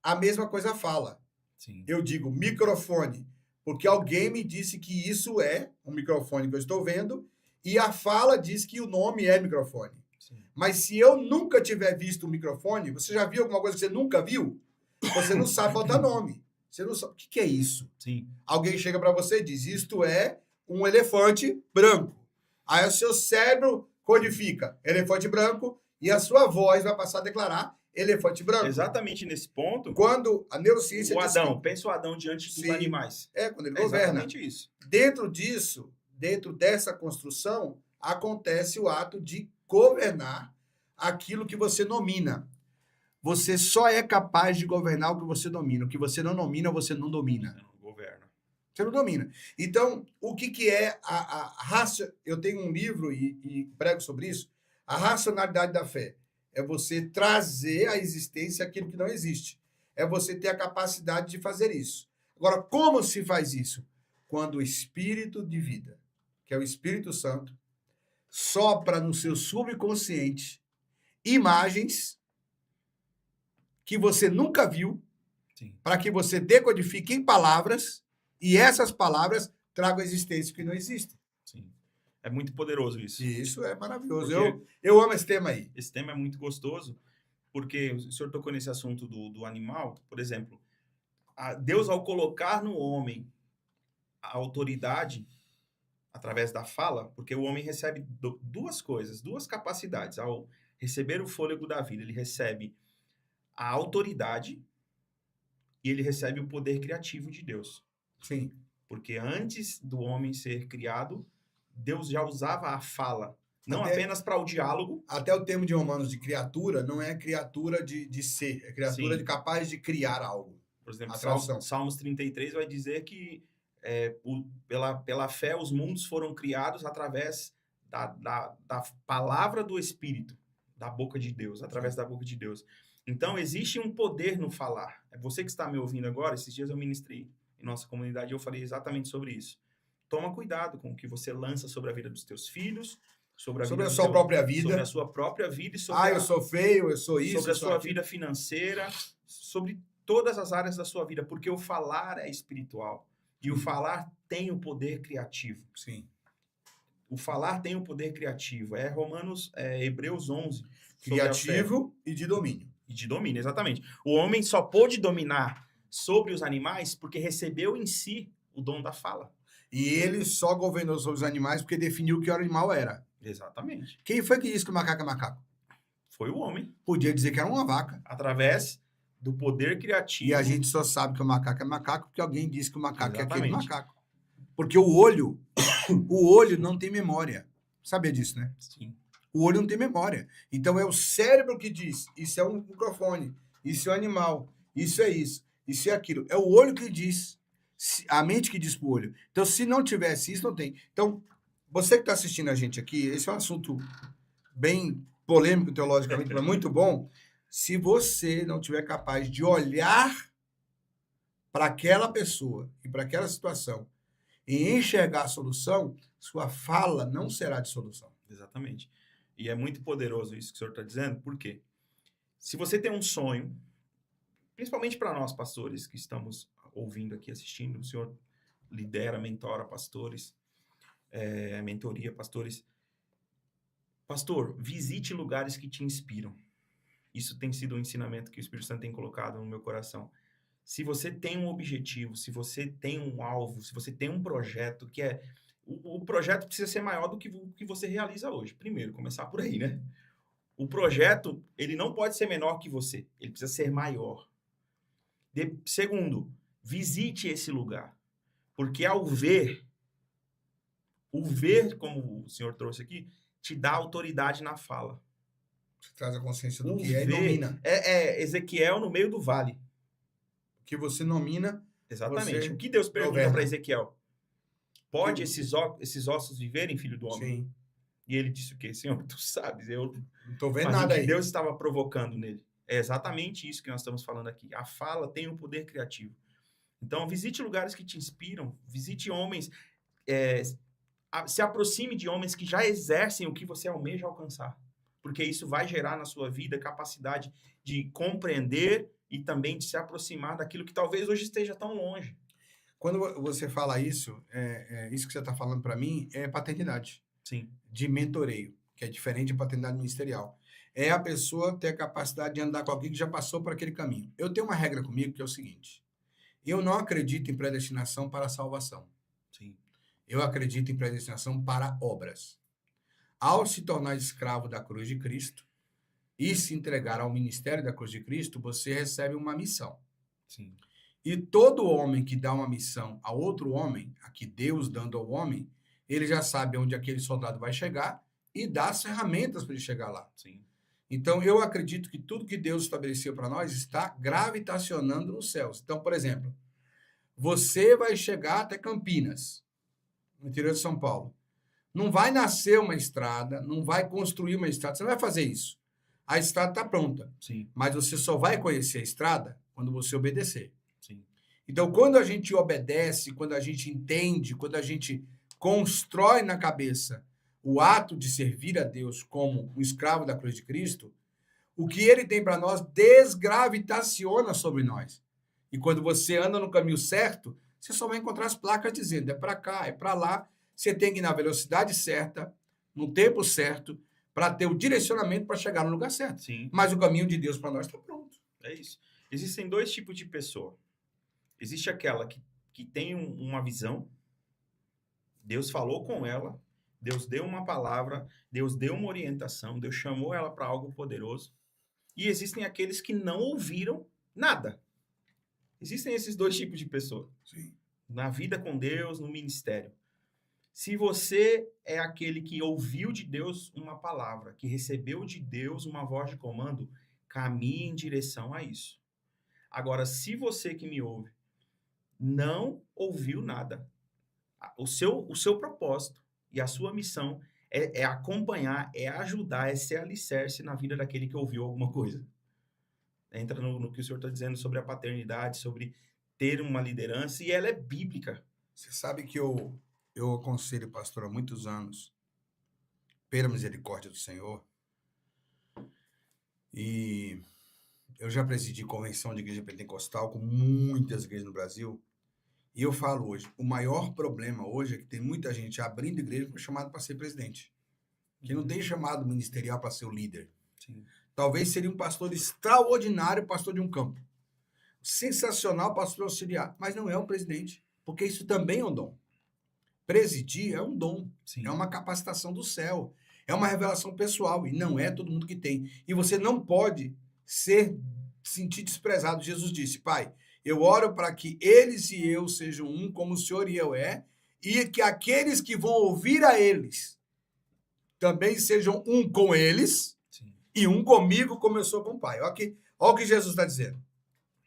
A mesma coisa fala. Sim. Eu digo microfone, porque alguém me disse que isso é um microfone que eu estou vendo, e a fala diz que o nome é microfone. Sim. Mas se eu nunca tiver visto um microfone, você já viu alguma coisa que você nunca viu? Você não sabe botar nome. Você não sabe. O que é isso? Sim. Alguém chega para você e diz, isto é um elefante branco. Aí o seu cérebro codifica elefante branco e a sua voz vai passar a declarar elefante branco. Exatamente nesse ponto. Quando a neurociência o Adão, pensa o Adão diante dos animais. Quando ele governa. Exatamente isso. Dentro disso, dentro dessa construção, acontece o ato de governar aquilo que você domina. Você só é capaz de governar o que você domina. O que você não domina, você não domina. Você não governa. Você não domina. Então, o que é a raça? Eu tenho um livro e prego sobre isso. A racionalidade da fé é você trazer à existência aquilo que não existe. É você ter a capacidade de fazer isso. Agora, como se faz isso? Quando o Espírito de vida, que é o Espírito Santo, sopra no seu subconsciente imagens que você nunca viu, para que você decodifique em palavras e essas palavras tragam a existência que não existe. Sim. É muito poderoso isso. Isso é maravilhoso. Eu amo esse tema aí. Esse tema é muito gostoso, porque o senhor tocou nesse assunto do animal, por exemplo, Deus, ao colocar no homem a autoridade através da fala, porque o homem recebe 2 coisas, 2 capacidades. Ao receber o fôlego da vida, ele recebe a autoridade e ele recebe o poder criativo de Deus. Sim. Porque antes do homem ser criado, Deus já usava a fala, não apenas para o diálogo. Até o termo de Romanos de criatura não é criatura de ser, é criatura capaz de criar algo. Por exemplo, Salmos 33 vai dizer que pela fé os mundos foram criados através da palavra do Espírito, da boca de Deus, através da boca de Deus. Então, existe um poder no falar. É você que está me ouvindo agora, esses dias eu ministrei em nossa comunidade e eu falei exatamente sobre isso. Toma cuidado com o que você lança sobre a vida dos teus filhos, sobre a sua própria vida. Sobre a sua própria vida e sobre eu sou feio, eu sou isso. Sobre a sua vida financeira, sobre todas as áreas da sua vida, porque o falar é espiritual. E o falar tem o poder criativo. Sim. O falar tem o poder criativo. É Hebreus 11. Criativo e de domínio. E de domínio, exatamente. O homem só pôde dominar sobre os animais porque recebeu em si o dom da fala. E ele só governou sobre os animais porque definiu que o animal era. Exatamente. Quem foi que disse que o macaco é macaco? Foi o homem, Podia dizer que era uma vaca. através do poder criativo. E a gente só sabe que o macaco é macaco porque alguém disse que o macaco é aquele Exatamente. macaco. Porque o olho não tem memória. Sabia disso, né? Sim. O olho não tem memória. Então é o cérebro que diz, isso é um microfone, isso é um animal, isso, isso é aquilo. É o olho que diz, a mente que diz pro olho. Então, se não tivesse isso, não tem. Então, você que está assistindo a gente aqui, esse é um assunto bem polêmico teologicamente, mas muito bom. Se você não tiver capaz de olhar para aquela pessoa e para aquela situação e enxergar a solução, sua fala não será de solução. Exatamente. E é muito poderoso isso que o senhor está dizendo, por quê? Se você tem um sonho, principalmente para nós pastores que estamos ouvindo aqui, assistindo, o senhor lidera, mentora pastores, mentoria pastores. Pastor, visite lugares que te inspiram. Isso tem sido um ensinamento que o Espírito Santo tem colocado no meu coração. Se você tem um objetivo, se você tem um alvo, se você tem um projeto que é... O projeto precisa ser maior do que o que você realiza hoje. Primeiro, começar por aí, né? O projeto, ele não pode ser menor que você. Ele precisa ser maior. Segundo, visite esse lugar. Porque ao ver, o ver, como o senhor trouxe aqui, te dá autoridade na fala. Você traz a consciência do O que é e ver domina. é Ezequiel no meio do vale. O que você nomina, Exatamente. você O que Deus pergunta governa. para Ezequiel? Pode esses ossos viverem, filho do homem? Sim. E ele disse o quê? Senhor, tu sabes, eu... Não estou vendo Mas nada o que aí. Deus estava provocando nele. É exatamente isso que nós estamos falando aqui. A fala tem um poder criativo. Então, visite lugares que te inspiram. Visite homens. Se aproxime de homens que já exercem o que você almeja alcançar. Porque isso vai gerar na sua vida capacidade de compreender e também de se aproximar daquilo que talvez hoje esteja tão longe. Quando você fala isso, isso que você está falando para mim é paternidade. Sim. De mentoreio, que é diferente de paternidade ministerial. É a pessoa ter a capacidade de andar com alguém que já passou por aquele caminho. Eu tenho uma regra comigo que é o seguinte: eu não acredito em predestinação para a salvação. Sim. Eu acredito em predestinação para obras. Ao se tornar escravo da cruz de Cristo e se entregar ao ministério da cruz de Cristo, você recebe uma missão. Sim. E todo homem que dá uma missão a outro homem, aqui Deus dando ao homem, ele já sabe onde aquele soldado vai chegar e dá as ferramentas para ele chegar lá. Sim. Então, eu acredito que tudo que Deus estabeleceu para nós está gravitacionando nos céus. Então, por exemplo, você vai chegar até Campinas, no interior de São Paulo. Não vai nascer uma estrada, não vai construir uma estrada, você não vai fazer isso. A estrada está pronta. Sim. Mas você só vai conhecer a estrada quando você obedecer. Sim. Então, quando a gente obedece, quando a gente entende, quando a gente constrói na cabeça o ato de servir a Deus como um escravo da cruz de Cristo, o que ele tem para nós desgravitaciona sobre nós. E quando você anda no caminho certo, você só vai encontrar as placas dizendo, é para cá, é para lá. Você tem que ir na velocidade certa, no tempo certo, para ter o direcionamento para chegar no lugar certo. Sim. Mas o caminho de Deus para nós está pronto. É isso. Existem dois tipos de pessoa. Existe aquela que tem uma visão, Deus falou com ela, Deus deu uma palavra, Deus deu uma orientação, Deus chamou ela para algo poderoso. E existem aqueles que não ouviram nada. Existem esses dois tipos de pessoa. Sim. Na vida com Deus, no ministério. Se você é aquele que ouviu de Deus uma palavra, que recebeu de Deus uma voz de comando, caminhe em direção a isso. Agora, se você que me ouve não ouviu nada, o seu propósito e a sua missão é acompanhar, é ajudar, é ser alicerce na vida daquele que ouviu alguma coisa. Entra no que o senhor está dizendo sobre a paternidade, sobre ter uma liderança, e ela é bíblica. Você sabe que eu aconselho, pastor, há muitos anos, pela misericórdia do Senhor, e eu já presidi convenção de igreja pentecostal com muitas igrejas no Brasil, e eu falo hoje, o maior problema hoje é que tem muita gente abrindo igreja foi chamado para ser presidente, que não tem chamado ministerial para ser o líder. Sim. Talvez seria um pastor extraordinário, pastor de um campo. Sensacional, pastor auxiliar, mas não é um presidente, porque isso também é um dom. Presidir é um dom, Sim. é uma capacitação do céu, é uma revelação pessoal, e não é todo mundo que tem. E você não pode sentir desprezado. Jesus disse, Pai, eu oro para que eles e eu sejam um, como o Senhor e eu e que aqueles que vão ouvir a eles também sejam um com eles, Sim. e um comigo, como eu sou com o Pai. Olha o que Jesus está dizendo.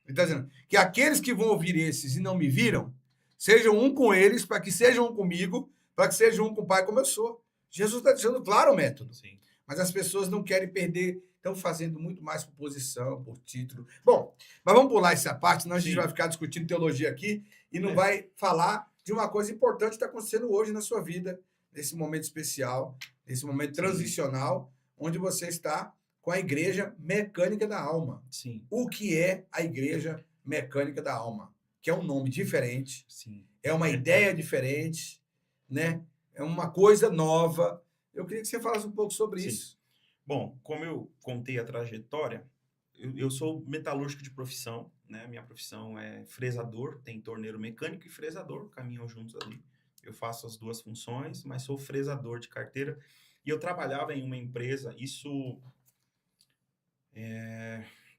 Ele está dizendo que aqueles que vão ouvir esses e não me viram, sejam um com eles, para que sejam um comigo, para que sejam um com o Pai como eu sou. Jesus está deixando claro o método. Sim. Mas as pessoas não querem perder, estão fazendo muito mais por posição, por título. Bom, mas vamos pular essa parte, senão a gente Sim. vai ficar discutindo teologia aqui e não É. vai falar de uma coisa importante que está acontecendo hoje na sua vida, nesse momento especial, nesse momento transicional, onde você está com a Igreja Mecânica da Alma. Sim. O que é a Igreja Mecânica da Alma? Que é um nome diferente, Sim. é uma ideia diferente, né? É uma coisa nova. Eu queria que você falasse um pouco sobre Sim. isso. Bom, como eu contei a trajetória, eu sou metalúrgico de profissão, né? Minha profissão é fresador, tem torneiro mecânico e fresador, caminham juntos ali. Eu faço as duas funções, mas sou fresador de carteira. E eu trabalhava em uma empresa, isso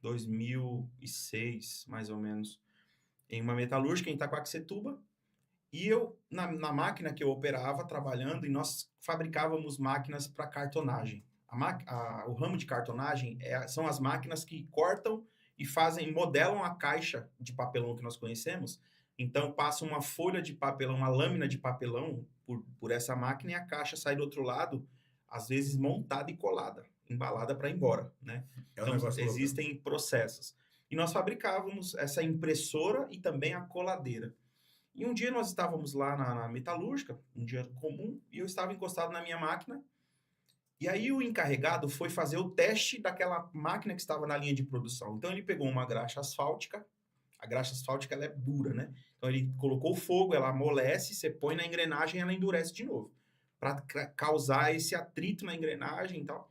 2006, mais ou menos, em uma metalúrgica em Itaquaquecetuba. E eu, na máquina que eu operava, trabalhando, e nós fabricávamos máquinas para cartonagem. O ramo de cartonagem são as máquinas que cortam e modelam a caixa de papelão que nós conhecemos. Então, passa uma folha de papelão, uma lâmina de papelão por essa máquina e a caixa sai do outro lado, às vezes montada e colada, embalada para ir embora, né? É um Então, negócio louco. existem processos. E nós fabricávamos essa impressora e também a coladeira. E um dia nós estávamos lá na metalúrgica, um dia comum, e eu estava encostado na minha máquina. E aí o encarregado foi fazer o teste daquela máquina que estava na linha de produção. Então ele pegou uma graxa asfáltica. A graxa asfáltica ela é dura, né? Então ele colocou fogo, ela amolece, você põe na engrenagem e ela endurece de novo, para causar esse atrito na engrenagem e tal.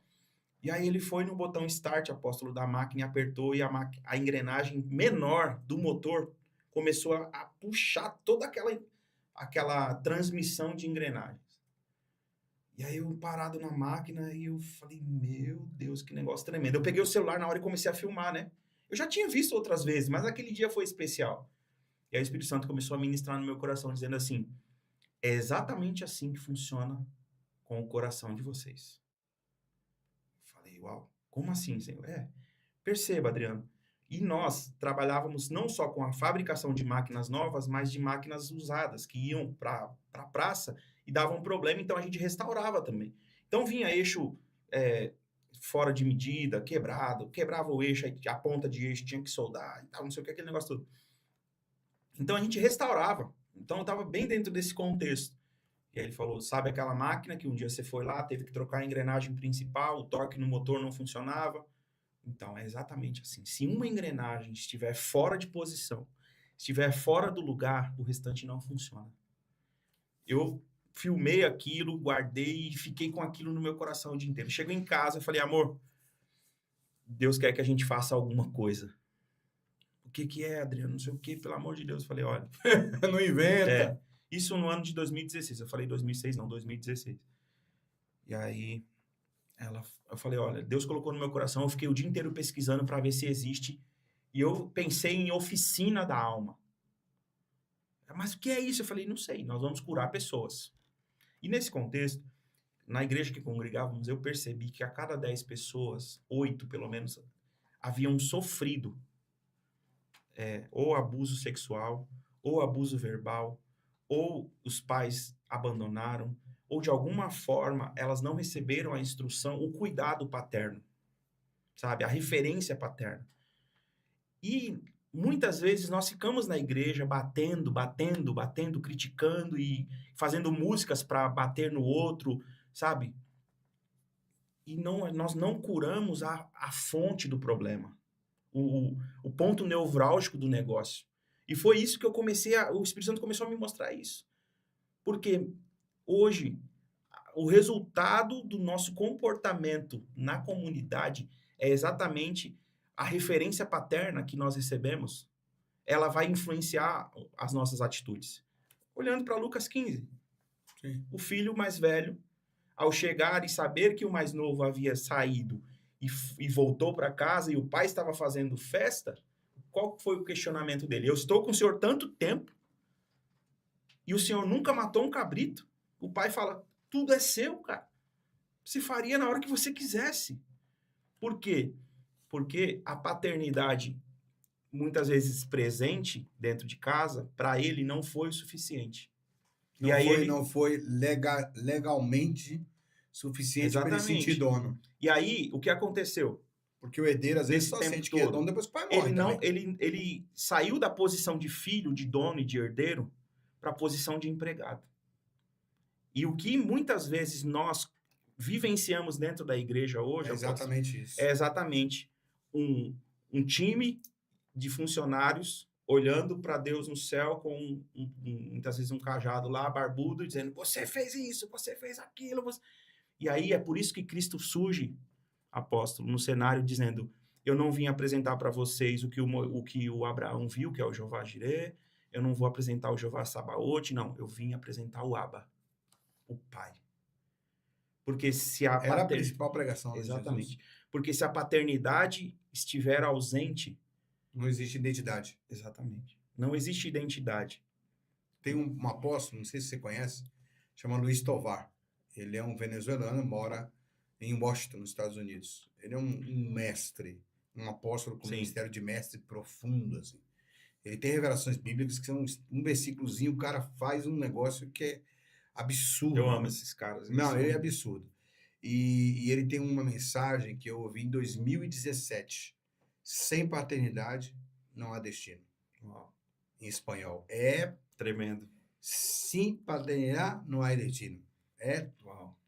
E aí ele foi no botão start, apóstolo, da máquina, e apertou, e a engrenagem menor do motor começou a puxar toda aquela transmissão de engrenagens. E aí eu parado na máquina e eu falei, meu Deus, que negócio tremendo. Eu peguei o celular na hora e comecei a filmar, né? Eu já tinha visto outras vezes, mas aquele dia foi especial. E aí o Espírito Santo começou a ministrar no meu coração, dizendo assim, é exatamente assim que funciona com o coração de vocês. Eu falei, uau, como assim, Senhor? Perceba, Adriano. E nós trabalhávamos não só com a fabricação de máquinas novas, mas de máquinas usadas, que iam para a praça e davam problema, então a gente restaurava também. Então vinha eixo fora de medida, quebrava o eixo, a ponta de eixo tinha que soldar, e tal, não sei o que, aquele negócio todo. Então a gente restaurava. Então eu estava bem dentro desse contexto. E aí ele falou, sabe aquela máquina que um dia você foi lá, teve que trocar a engrenagem principal, o torque no motor não funcionava? Então, é exatamente assim. Se uma engrenagem estiver fora de posição, estiver fora do lugar, o restante não funciona. Eu filmei aquilo, guardei e fiquei com aquilo no meu coração o dia inteiro. Chego em casa e falei, amor, Deus quer que a gente faça alguma coisa. O que é, Adriano? Não sei o que, pelo amor de Deus. Eu falei, olha... Não inventa. Isso no ano de 2016. Eu falei 2006, não, 2016. E aí... eu falei, olha, Deus colocou no meu coração, eu fiquei o dia inteiro pesquisando para ver se existe, e eu pensei em oficina da alma. Mas o que é isso? Eu falei, não sei, nós vamos curar pessoas. E nesse contexto, na igreja que congregávamos, eu percebi que a cada 10 pessoas, 8 pelo menos, haviam sofrido ou abuso sexual, ou abuso verbal, ou os pais abandonaram, ou de alguma forma elas não receberam a instrução, o cuidado paterno, sabe? A referência paterna. E muitas vezes nós ficamos na igreja batendo, criticando e fazendo músicas para bater no outro, sabe? E nós não curamos a fonte do problema, o ponto nevrálgico do negócio. E foi isso que o Espírito Santo começou a me mostrar isso. Porque hoje, o resultado do nosso comportamento na comunidade é exatamente a referência paterna que nós recebemos. Ela vai influenciar as nossas atitudes. Olhando para Lucas 15. Sim. O filho mais velho, ao chegar e saber que o mais novo havia saído e voltou para casa e o pai estava fazendo festa, qual foi o questionamento dele? Eu estou com o senhor tanto tempo e o senhor nunca matou um cabrito? O pai fala, tudo é seu, cara. Se faria na hora que você quisesse. Por quê? Porque a paternidade, muitas vezes presente dentro de casa, para ele não foi o suficiente. Não foi legalmente suficiente para ele sentir Exatamente. dono. E aí, o que aconteceu? Porque o herdeiro, às vezes, Nesse só tempo sente que é todo, dono depois que o pai Ele morre não, também. ele saiu da posição de filho, de dono e de herdeiro para a posição de empregado. E o que muitas vezes nós vivenciamos dentro da igreja hoje, É apóstolo, exatamente isso. é exatamente um time de funcionários olhando para Deus no céu com muitas vezes um cajado lá, barbudo, dizendo, você fez isso, você fez aquilo. E aí é por isso que Cristo surge, apóstolo, no cenário dizendo, eu não vim apresentar para vocês o que o Abraão viu, que é o Jeová Jireh, eu não vou apresentar o Jeová Sabaote, não, eu vim apresentar o Abba, o Pai. Porque se a Era a principal pregação de Exatamente. Jesus. Porque se a paternidade estiver ausente, Não existe identidade. exatamente, não existe identidade. Tem um apóstolo, não sei se você conhece, chama Luiz Tovar. Ele é um venezuelano, mora em Washington, nos Estados Unidos. Ele é um mestre, um apóstolo com Sim. ministério de mestre profundo, assim. Ele tem revelações bíblicas que são um versículozinho, o cara faz um negócio que é absurdo. Eu amo esses caras. Não, ele é absurdo. E ele tem uma mensagem que eu ouvi em 2017. Sem paternidade, não há destino. Uau, Em espanhol. É tremendo. sem paternidade, não há destino. É. Uau.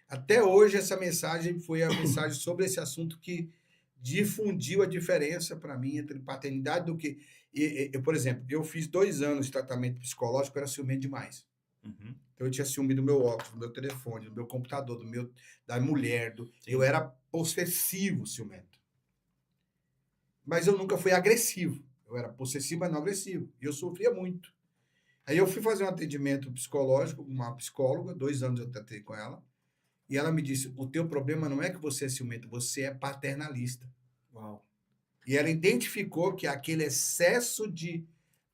Até hoje, essa mensagem foi a mensagem sobre esse assunto que difundiu a diferença para mim entre paternidade do que... por exemplo, eu fiz 2 anos de tratamento psicológico, eu era ciumento demais. Uhum. Então, eu tinha ciúme do meu óculos, do meu telefone, do meu computador, da mulher. Eu era possessivo ciumento. Mas eu nunca fui agressivo. Eu era possessivo, mas não agressivo. E eu sofria muito. Aí eu fui fazer um atendimento psicológico com uma psicóloga, 2 anos eu tratei com ela, e ela me disse, o teu problema não é que você é ciumento, você é paternalista. Uau. E ela identificou que aquele excesso de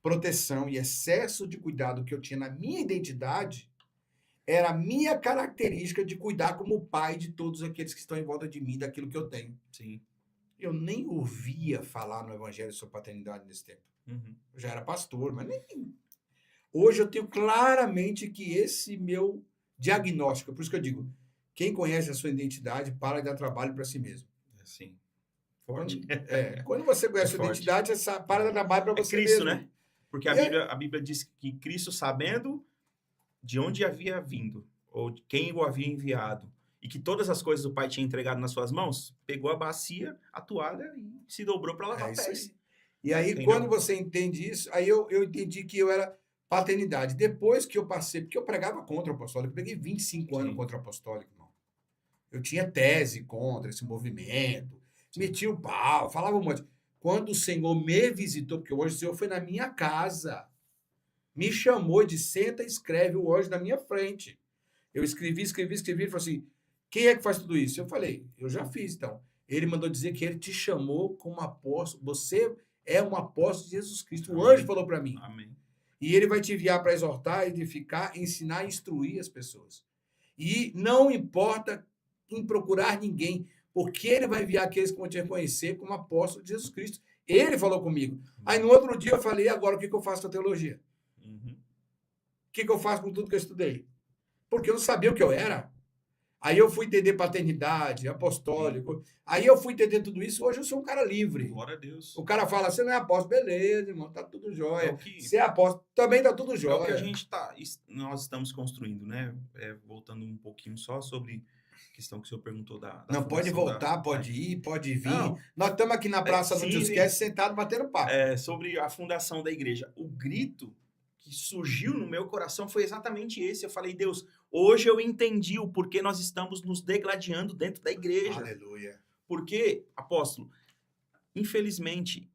proteção e excesso de cuidado que eu tinha na minha identidade era a minha característica de cuidar como pai de todos aqueles que estão em volta de mim, daquilo que eu tenho. Sim. Eu nem ouvia falar no evangelho sobre paternidade nesse tempo. Uhum. Eu já era pastor, mas nem... Hoje eu tenho claramente que esse meu diagnóstico, por isso que eu digo, quem conhece a sua identidade, para de dar trabalho para si mesmo. Sim. Forte. Quando você conhece a sua forte. identidade, você para de dar trabalho para você Cristo, mesmo. né? Porque a Bíblia diz que Cristo, sabendo de onde havia vindo, ou de quem o havia enviado, e que todas as coisas o Pai tinha entregado nas suas mãos, pegou a bacia, a toalha e se dobrou para lavar isso pés. aí. E aí, Entendeu? quando você entende isso, aí eu entendi que eu era paternidade. Depois que eu passei, porque eu pregava contra o apostólico, eu peguei 25 anos contra o apostólico, irmão. Eu tinha tese contra esse movimento, meti o pau, falava um monte. Quando o Senhor me visitou, porque hoje o Senhor foi na minha casa, me chamou de senta e escreve o anjo na minha frente. Eu escrevi, ele falou assim, quem é que faz tudo isso? Eu falei, eu já fiz, então. Ele mandou dizer que ele te chamou como apóstolo, você é um apóstolo de Jesus Cristo. O anjo falou para mim. Amém. E ele vai te enviar para exortar, edificar, ensinar e instruir as pessoas. E não importa em procurar ninguém, porque ele vai enviar aqueles que vão te reconhecer como apóstolo de Jesus Cristo. Ele falou comigo. Aí no outro dia eu falei, agora o que eu faço com a teologia? Uhum. O que eu faço com tudo que eu estudei? Porque eu não sabia o que eu era. Aí eu fui entender paternidade, apostólico. Aí eu fui entender tudo isso. Hoje eu sou um cara livre. Glória a Deus. O cara fala, você não é apóstolo, beleza, irmão, tá tudo jóia. que- Você é apóstolo, também tá tudo É jóia. o que a gente nós estamos construindo, né? Voltando um pouquinho só sobre a questão que o senhor perguntou da Não, pode fundação voltar, pode ir, pode vir. Não. Nós estamos aqui na Praça sim, Não Te Esquece, sentado, batendo papo. sobre a fundação da igreja. O grito que surgiu no meu coração foi exatamente esse. Eu falei, Deus, hoje eu entendi o porquê nós estamos nos degladiando dentro da igreja. Aleluia. Porque, apóstolo, infelizmente,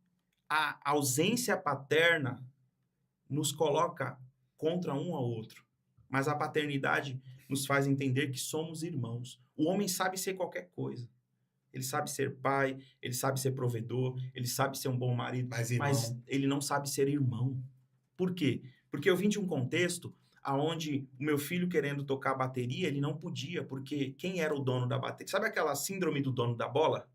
a ausência paterna nos coloca contra um ao outro. mas a paternidade nos faz entender que somos irmãos. O homem sabe ser qualquer coisa. Ele sabe ser pai, ele sabe ser provedor, ele sabe ser um bom marido, Mas, mas irmão, ele não sabe ser irmão. Por quê? Porque eu vim de um contexto aonde o meu filho querendo tocar bateria, ele não podia, porque quem era o dono da bateria? Sabe aquela síndrome do dono da bola?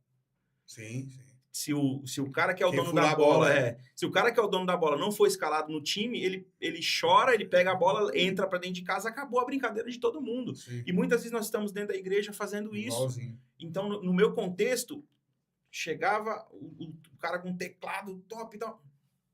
sim, sim. Se o cara que é o Quem dono fura da a bola, bola, se o cara que é o dono da bola não for escalado no time, ele chora, ele pega a bola, entra para dentro de casa, acabou a brincadeira de todo mundo. Sim, E muitas vezes nós estamos dentro da igreja fazendo isso. igualzinho. Então, no meu contexto, chegava o cara com teclado top e tal,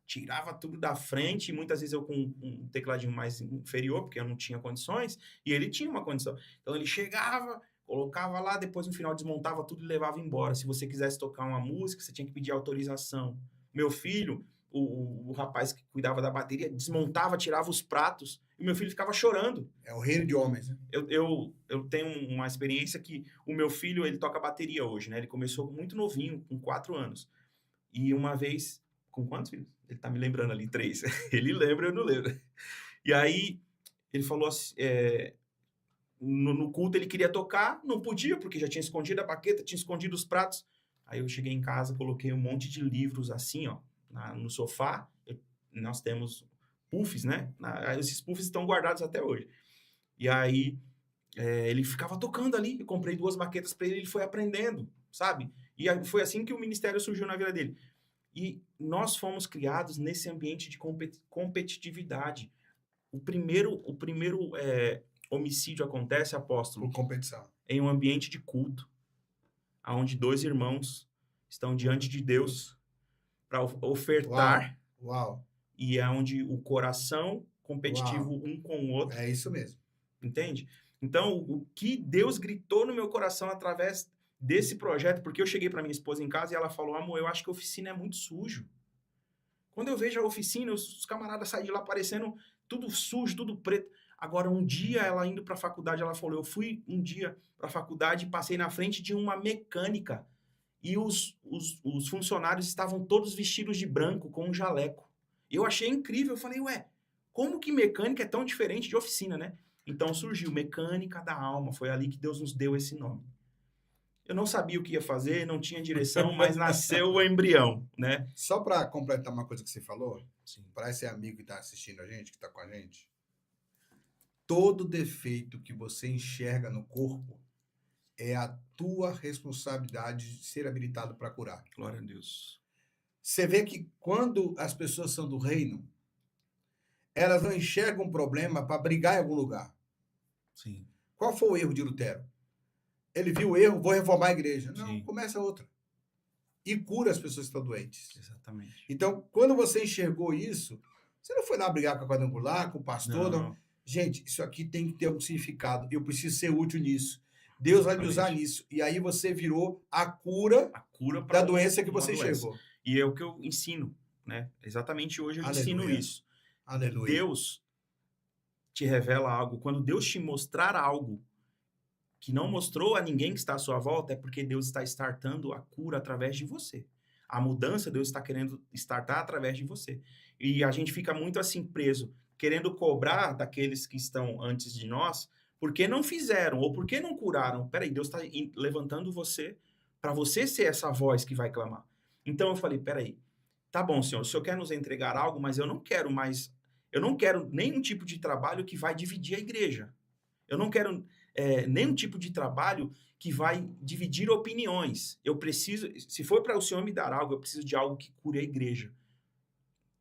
tirava tudo da frente, e muitas vezes eu com um tecladinho mais inferior, porque eu não tinha condições, e ele tinha uma condição. Então ele chegava, colocava lá, depois no final desmontava tudo e levava embora. Se você quisesse tocar uma música, você tinha que pedir autorização. Meu filho, o rapaz que cuidava da bateria, desmontava, tirava os pratos, e meu filho ficava chorando. É o reino de homens, né? Eu tenho uma experiência que o meu filho, ele toca bateria hoje, né? Ele começou muito novinho, com 4 anos. E uma vez... Com quantos filhos? Ele tá me lembrando ali, 3. Ele lembra, eu não lembro. E aí, ele falou assim, no culto ele queria tocar, não podia, porque já tinha escondido a baqueta, tinha escondido os pratos. Aí eu cheguei em casa, coloquei um monte de livros assim, ó, no sofá. Nós temos puffs, né? Esses puffs estão guardados até hoje. E aí, ele ficava tocando ali. Eu comprei 2 baquetas para ele, ele foi aprendendo, sabe? E foi assim que o ministério surgiu na vida dele. E nós fomos criados nesse ambiente de competitividade. O primeiro homicídio acontece, apóstolo, Por competição. em um ambiente de culto, onde 2 irmãos estão diante de Deus para ofertar. Uau. E é onde o coração competitivo um com o outro. É isso mesmo. Entende? Então, o que Deus gritou no meu coração através desse projeto, porque eu cheguei para minha esposa em casa e ela falou, amor, eu acho que a oficina é muito sujo. Quando eu vejo a oficina, os camaradas saem de lá parecendo tudo sujo, tudo preto. Agora, um dia, ela indo para a faculdade, ela falou, eu fui um dia para a faculdade e passei na frente de uma mecânica e os funcionários estavam todos vestidos de branco, com um jaleco. Eu achei incrível, eu falei, ué, como que mecânica é tão diferente de oficina, né? Então surgiu Mecânica da Alma, foi ali que Deus nos deu esse nome. Eu não sabia o que ia fazer, não tinha direção, mas nasceu o embrião, né? Só para completar uma coisa que você falou, Sim. para esse amigo que está assistindo a gente, que está com a gente, todo defeito que você enxerga no corpo é a tua responsabilidade de ser habilitado para curar. Glória a Deus. Você vê que quando as pessoas são do reino, elas não enxergam um problema para brigar em algum lugar. Sim. Qual foi o erro de Lutero? Ele viu o erro, vou reformar a igreja. Não, Sim. começa outra. E cura as pessoas que estão doentes. Exatamente. Então, quando você enxergou isso, você não foi lá brigar com a quadrangular, com o pastor. Não. Gente, isso aqui tem que ter um significado. Eu preciso ser útil nisso. Deus vai me usar nisso. E aí você virou a cura da doença que você enxergou. E é o que eu ensino, né? Exatamente hoje eu Aleluia. ensino isso. Aleluia. Deus te revela algo. Quando Deus te mostrar algo que não mostrou a ninguém que está à sua volta, é porque Deus está startando a cura através de você. A mudança Deus está querendo startar através de você. E a gente fica muito assim preso, querendo cobrar daqueles que estão antes de nós, porque não fizeram ou porque não curaram. Peraí, Deus está levantando você para você ser essa voz que vai clamar. Então eu falei, peraí, tá bom, Senhor, o Senhor quer nos entregar algo, mas eu não quero nenhum tipo de trabalho que vai dividir a igreja. Eu não quero nenhum tipo de trabalho que vai dividir opiniões. Eu preciso, se for para o Senhor me dar algo, eu preciso de algo que cure a igreja.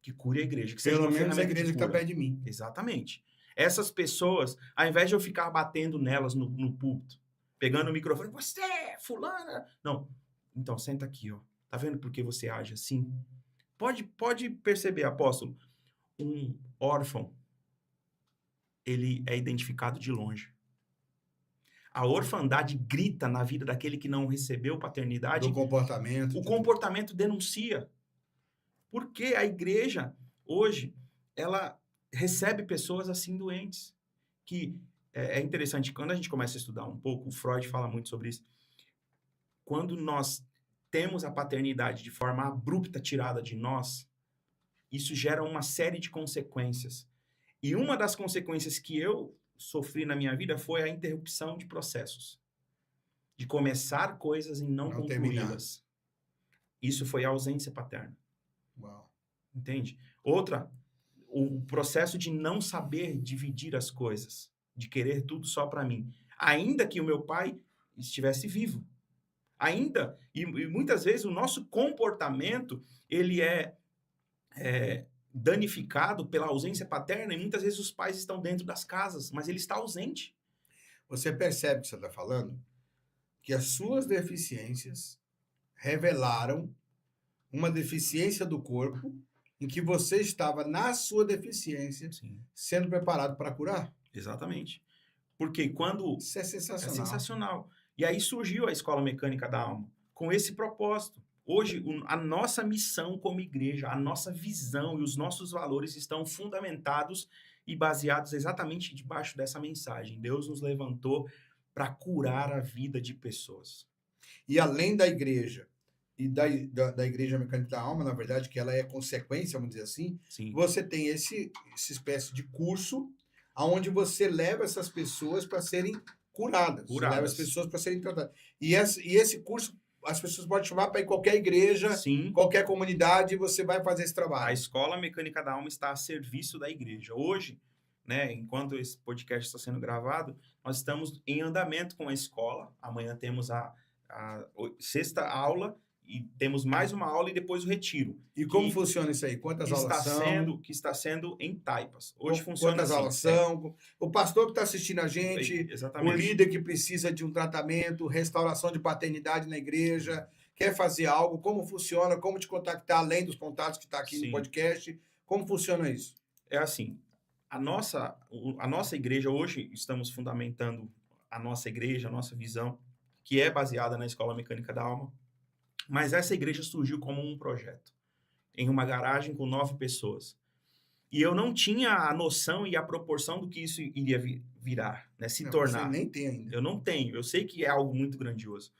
Que cure a igreja. Que seja Pelo uma menos a ferramenta igreja que está perto de mim. Exatamente. Essas pessoas, ao invés de eu ficar batendo nelas no púlpito, pegando o microfone, você, fulana. Não. Então, senta aqui, ó. Tá vendo por que você age assim? Pode perceber, apóstolo. Um órfão, ele é identificado de longe. A orfandade grita na vida daquele que não recebeu paternidade. Do comportamento. O comportamento denuncia. Porque a igreja, hoje, ela recebe pessoas assim doentes. Que é interessante, quando a gente começa a estudar um pouco, o Freud fala muito sobre isso. Quando nós temos a paternidade de forma abrupta tirada de nós, isso gera uma série de consequências. E uma das consequências que eu sofri na minha vida foi a interrupção de processos. De começar coisas e não concluí-las. Isso foi a ausência paterna. Uau. Entende? Outra, o processo de não saber dividir as coisas, de querer tudo só para mim. Ainda que o meu pai estivesse vivo. Ainda, e muitas vezes o nosso comportamento, ele é danificado pela ausência paterna, e muitas vezes os pais estão dentro das casas, mas ele está ausente. Você percebe o que você está falando? Que as suas deficiências revelaram uma deficiência do corpo em que você estava, na sua deficiência, Sim. sendo preparado para curar. Exatamente. Porque quando... Isso é sensacional. É sensacional. E aí surgiu a Escola Mecânica da Alma, com esse propósito. Hoje, a nossa missão como igreja, a nossa visão e os nossos valores estão fundamentados e baseados exatamente debaixo dessa mensagem. Deus nos levantou para curar a vida de pessoas. E além da igreja, e da Igreja Mecânica da Alma, na verdade, que ela é consequência, vamos dizer assim, Sim. você tem essa espécie de curso onde você leva essas pessoas para serem curadas. Você leva as pessoas para serem tratadas. E esse curso, as pessoas podem chamar para ir em qualquer igreja, Sim. qualquer comunidade, e você vai fazer esse trabalho. A Escola Mecânica da Alma está a serviço da igreja. Hoje, né, enquanto esse podcast está sendo gravado, nós estamos em andamento com a escola. Amanhã temos a sexta aula, e temos mais uma aula e depois o retiro. E como funciona isso aí? Quantas aulas são? Que está sendo em Taipas. Hoje funciona quantas assim. Aulas são? O pastor que está assistindo a gente, Exatamente. O líder que precisa de um tratamento, restauração de paternidade na igreja, quer fazer algo, como funciona, como te contactar, além dos contatos que está aqui no podcast, como funciona isso? É assim, a nossa igreja, hoje estamos fundamentando a nossa igreja, a nossa visão, que é baseada na Escola Mecânica da Alma. Mas essa igreja surgiu como um projeto, em uma garagem com 9 pessoas. E eu não tinha a noção e a proporção do que isso iria virar, né? Se tornar. Você nem tem ainda. Eu não tenho, eu sei que é algo muito grandioso.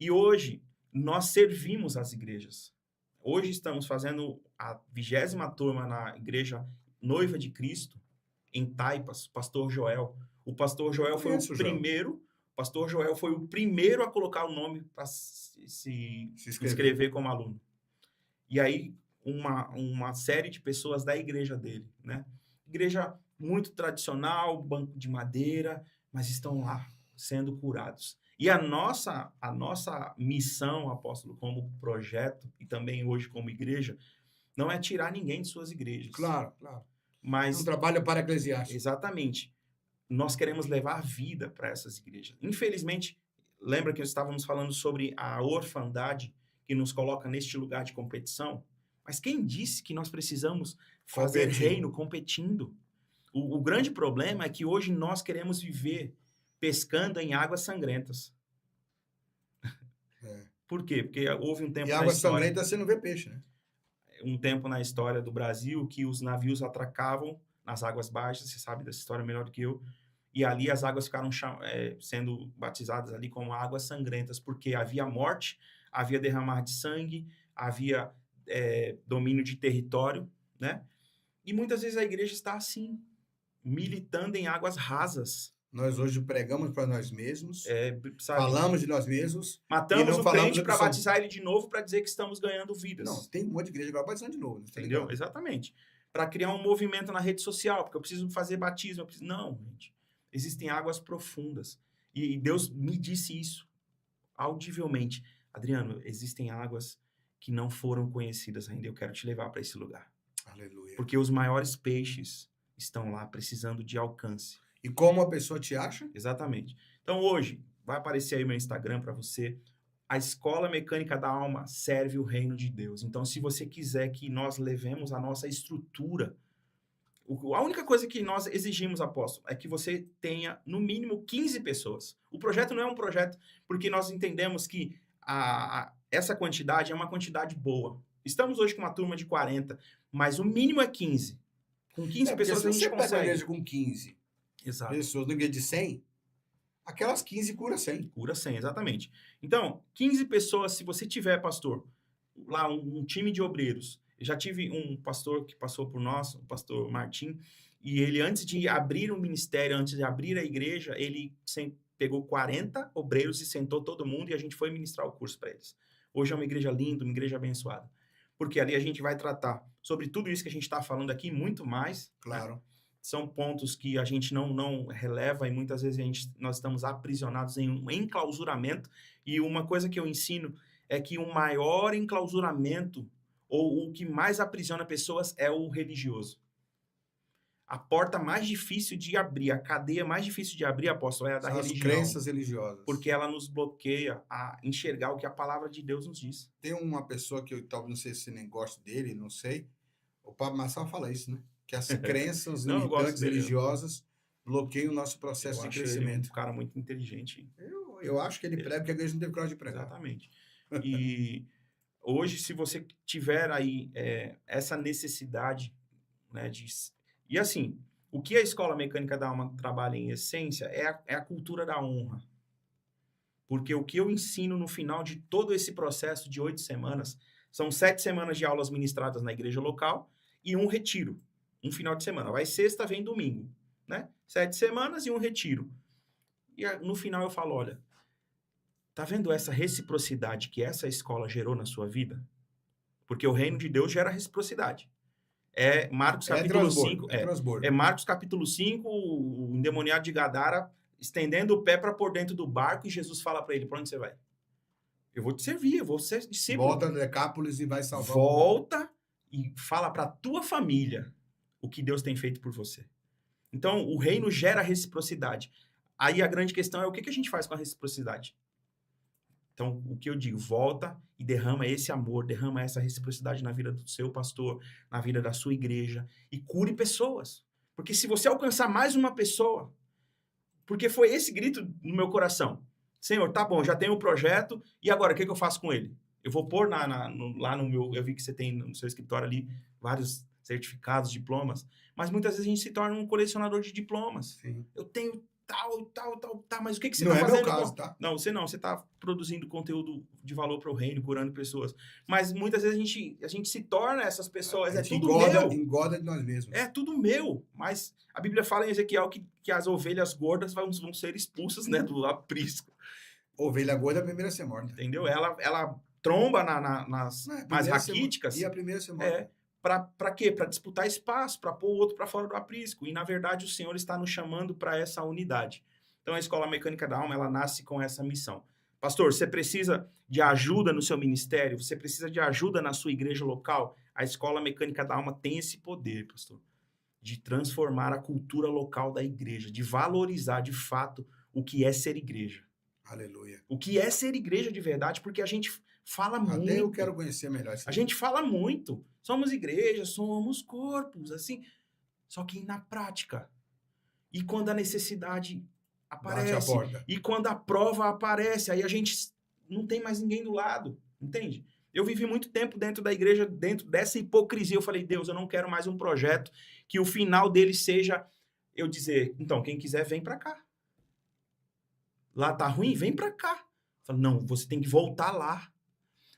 E hoje, nós servimos as igrejas. Hoje estamos fazendo a 20ª turma na Igreja Noiva de Cristo, em Taipas, Pastor Joel. O Pastor Joel foi o primeiro... Pastor Joel foi o primeiro a colocar o nome para se inscrever como aluno. E aí, uma série de pessoas da igreja dele, né? Igreja muito tradicional, banco de madeira, mas estão lá sendo curados. E a nossa missão, apóstolo, como projeto, e também hoje como igreja, não é tirar ninguém de suas igrejas. Claro, claro. Mas, um trabalho para eclesiásticos. Exatamente. Nós queremos levar vida para essas igrejas. Infelizmente, lembra que estávamos falando sobre a orfandade que nos coloca neste lugar de competição? Mas quem disse que nós precisamos fazer reino competindo? O grande problema é que hoje nós queremos viver pescando em águas sangrentas. Por quê? Porque houve um tempo na história... E água sangrenta você não vê peixe, né? Um tempo na história do Brasil que os navios atracavam nas águas baixas, você sabe dessa história melhor do que eu, e ali as águas ficaram sendo batizadas ali como águas sangrentas, porque havia morte, havia derramar de sangue, havia domínio de território, né? E muitas vezes a igreja está assim, militando em águas rasas. Nós hoje pregamos para nós mesmos, falamos de nós mesmos. Matamos o crente para batizar ele de novo, para dizer que estamos ganhando vidas. Não, tem um monte de igreja agora batizando de novo. Entendeu? Ligado? Exatamente. Para criar um movimento na rede social, porque eu preciso fazer batismo. Não, gente. Existem águas profundas. E Deus me disse isso audivelmente. Adriano, existem águas que não foram conhecidas ainda. Eu quero te levar para esse lugar. Aleluia. Porque os maiores peixes estão lá precisando de alcance. E como a pessoa te acha? Exatamente. Então, hoje, vai aparecer aí meu Instagram para você. A Escola Mecânica da Alma serve o reino de Deus. Então, se você quiser que nós levemos a nossa estrutura, a única coisa que nós exigimos, apóstolo, é que você tenha, no mínimo, 15 pessoas. O projeto não é um projeto porque nós entendemos que essa quantidade é uma quantidade boa. Estamos hoje com uma turma de 40, mas o mínimo é 15. Com 15 pessoas a gente consegue. Se você pega a igreja com 15 pessoas no igreja de 100, aquelas 15 cura 100. Cura 100, exatamente. Então, 15 pessoas, se você tiver, pastor, lá um time de obreiros. Eu já tive um pastor que passou por nós, o pastor Martim, E ele, antes de abrir o ministério, antes de abrir a igreja, ele pegou 40 obreiros e sentou todo mundo e a gente foi ministrar o curso para eles. Hoje é uma igreja linda, uma igreja abençoada. Porque ali a gente vai tratar sobre tudo isso que a gente está falando aqui, muito mais. Claro. Né? São pontos que a gente não releva e muitas vezes nós estamos aprisionados em um enclausuramento. E uma coisa que eu ensino é que o maior enclausuramento ou o que mais aprisiona pessoas é o religioso. A porta mais difícil de abrir, a cadeia mais difícil de abrir, apóstolo, é a da religião. As crenças religiosas. Porque ela nos bloqueia a enxergar o que a palavra de Deus nos diz. Tem uma pessoa que eu talvez não sei se você nem gosta dele, não sei. O Pablo Marçal fala isso, né? Que as crenças limitantes religiosas bloqueiam o nosso processo de crescimento. Ele um cara muito inteligente. Eu acho que ele prega porque a igreja não teve coragem de pregar. Exatamente. E hoje, se você tiver aí essa necessidade, né, e assim, o que a Escola Mecânica da Alma trabalha em essência é a cultura da honra. Porque o que eu ensino no final de todo esse processo de 8 semanas, são 7 semanas de aulas ministradas na igreja local e um retiro, um final de semana. Vai sexta, vem domingo, né? 7 semanas e um retiro. E no final eu falo, olha, tá vendo essa reciprocidade que essa escola gerou na sua vida? Porque o reino de Deus gera reciprocidade. É Marcos capítulo 5. É Marcos capítulo 5, o endemoniado de Gadara estendendo o pé para por dentro do barco e Jesus fala para ele, para onde você vai? Eu vou te servir, eu vou ser discípulo. Volta a Decápolis e vai salvar. Volta e fala para a tua família o que Deus tem feito por você. Então, o reino gera reciprocidade. Aí a grande questão é o que a gente faz com a reciprocidade? Então, o que eu digo, volta e derrama esse amor, derrama essa reciprocidade na vida do seu pastor, na vida da sua igreja, e cure pessoas. Porque se você alcançar mais uma pessoa, porque foi esse grito no meu coração, Senhor, tá bom, já tenho o projeto, e agora, o que eu faço com ele? Eu vou pôr lá no meu, eu vi que você tem no seu escritório ali vários certificados, diplomas, mas muitas vezes a gente se torna um colecionador de diplomas. Sim. Eu tenho tal, mas o que você não tá fazendo? Não é meu caso, tá? Não, você tá produzindo conteúdo de valor para o reino, curando pessoas. Mas muitas vezes a gente se torna essas pessoas, é tudo meu. Engorda de nós mesmos. É tudo meu, mas a Bíblia fala em Ezequiel que as ovelhas gordas vão ser expulsas, né, do aprisco. Ovelha gorda é a primeira a ser morta. Entendeu? Ela tromba nas mais raquíticas. E a primeira a ser morta. Para quê? Para disputar espaço, para pôr o outro para fora do aprisco. E, na verdade, o Senhor está nos chamando para essa unidade. Então, a Escola Mecânica da Alma, ela nasce com essa missão. Pastor, você precisa de ajuda no seu ministério? Você precisa de ajuda na sua igreja local? A Escola Mecânica da Alma tem esse poder, pastor, de transformar a cultura local da igreja, de valorizar, de fato, o que é ser igreja. Aleluia. O que é ser igreja de verdade, porque a gente fala muito. Até eu quero conhecer melhor isso. A gente fala muito. Somos igreja, somos corpos, assim. Só que na prática. E quando a necessidade aparece. Bate a porta. E quando a prova aparece, aí a gente não tem mais ninguém do lado. Entende? Eu vivi muito tempo dentro da igreja, dentro dessa hipocrisia. Eu falei, Deus, eu não quero mais um projeto que o final dele seja eu dizer, então, quem quiser, vem pra cá. Lá tá ruim? Vem pra cá. Falo, não, você tem que voltar lá.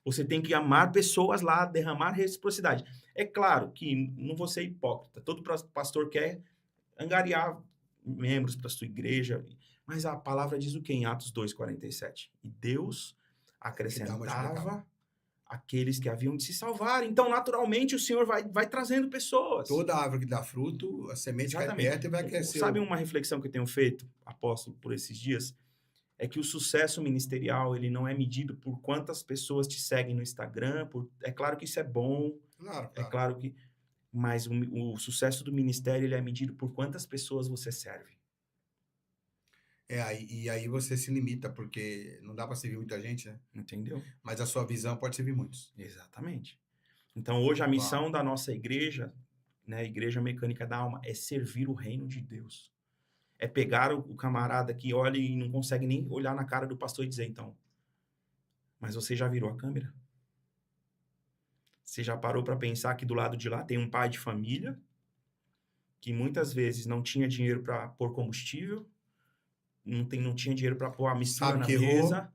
Você tem que amar pessoas lá, derramar reciprocidade. É claro que não vou ser hipócrita. Todo pastor quer angariar membros para sua igreja. Mas a palavra diz o quê em Atos 2:47? E Deus acrescentava aqueles que haviam de se salvar. Então, naturalmente, o Senhor vai trazendo pessoas. Toda árvore que dá fruto, a semente cai perto e vai crescer. Sabe uma reflexão que eu tenho feito, apóstolo, por esses dias? É que o sucesso ministerial, ele não é medido por quantas pessoas te seguem no Instagram. É claro que isso é bom. Claro. É claro que... Mas o sucesso do ministério, ele é medido por quantas pessoas você serve. E aí você se limita, porque não dá para servir muita gente, né? Entendeu? Mas a sua visão pode servir muitos. Exatamente. Então, hoje, a missão da nossa igreja, né, Igreja Mecânica da Alma, é servir o reino de Deus. É pegar o camarada que olha e não consegue nem olhar na cara do pastor e dizer, então, mas você já virou a câmera? Você já parou para pensar que do lado de lá tem um pai de família que muitas vezes não tinha dinheiro para pôr combustível, não tinha dinheiro para pôr a mistura na mesa,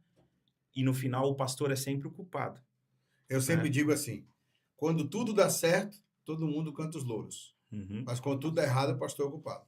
e no final o pastor é sempre o culpado. Eu sempre digo assim, quando tudo dá certo, todo mundo canta os louros. Uhum. Mas quando tudo dá errado, o pastor é o culpado.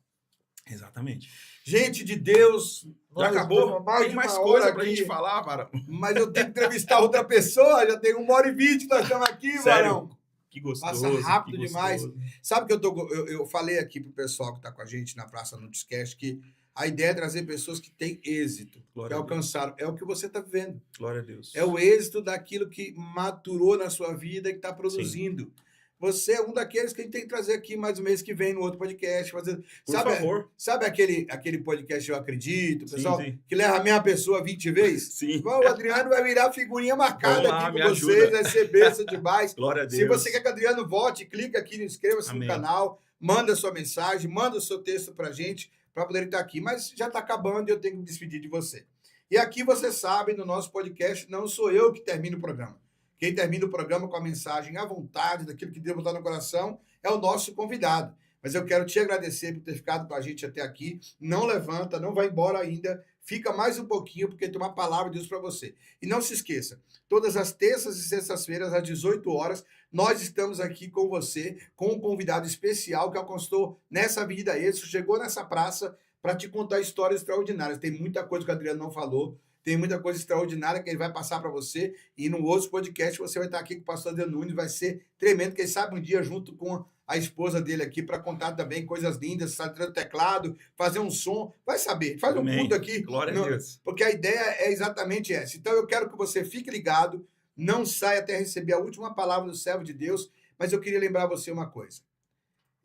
Exatamente. Gente de Deus, Já nós acabou? estamos há mais Tem de mais uma coisa hora pra gente aqui, falar, Varão? mas eu tenho que entrevistar outra pessoa, já tem 1h20 nós estamos aqui, Sério? Varão. Que Passa gostoso, rápido que demais. gostoso. Sabe que eu falei aqui pro pessoal que está com a gente na Praça Notescast que a ideia é trazer pessoas que têm êxito, Glória que a alcançaram. É o que você está vivendo. Glória a Deus. É o êxito daquilo que maturou na sua vida e que está produzindo. Você é um daqueles que a gente tem que trazer aqui mais um mês que vem no outro podcast. Por Sabe, favor. sabe aquele podcast Eu Acredito, pessoal, Sim. que leva a mesma pessoa 20 vezes? Sim. Bom, o Adriano vai virar figurinha marcada Vamos lá, aqui me com vocês, ajuda. vai ser bênção demais. Glória a Deus. Se você quer que o Adriano volte, clica aqui, inscreva-se no Amém. canal, manda sua mensagem, manda o seu texto pra gente, para poder estar aqui. Mas já está acabando e eu tenho que me despedir de você. E aqui você sabe, no nosso podcast, não sou eu que termino o programa. Quem termina o programa com a mensagem à vontade, daquilo que Deus botar no coração, é o nosso convidado. Mas eu quero te agradecer por ter ficado com a gente até aqui. Não levanta, não vai embora ainda. Fica mais um pouquinho, porque tem uma palavra de Deus para você. E não se esqueça, todas as terças e sextas-feiras, às 18 horas, nós estamos aqui com você, com um convidado especial que alcançou nessa vida êxito, chegou nessa praça para te contar histórias extraordinárias. Tem muita coisa que o Adriano não falou, tem muita coisa extraordinária que ele vai passar para você. E no outro podcast você vai estar aqui com o pastor Adriano Nunes, vai ser tremendo. Quem sabe um dia junto com a esposa dele aqui para contar também coisas lindas, sabe, o teclado, fazer um som, vai saber. Faz um culto aqui. Glória a Deus. Porque a ideia é exatamente essa. Então eu quero que você fique ligado, não saia até receber a última palavra do servo de Deus, mas eu queria lembrar você uma coisa.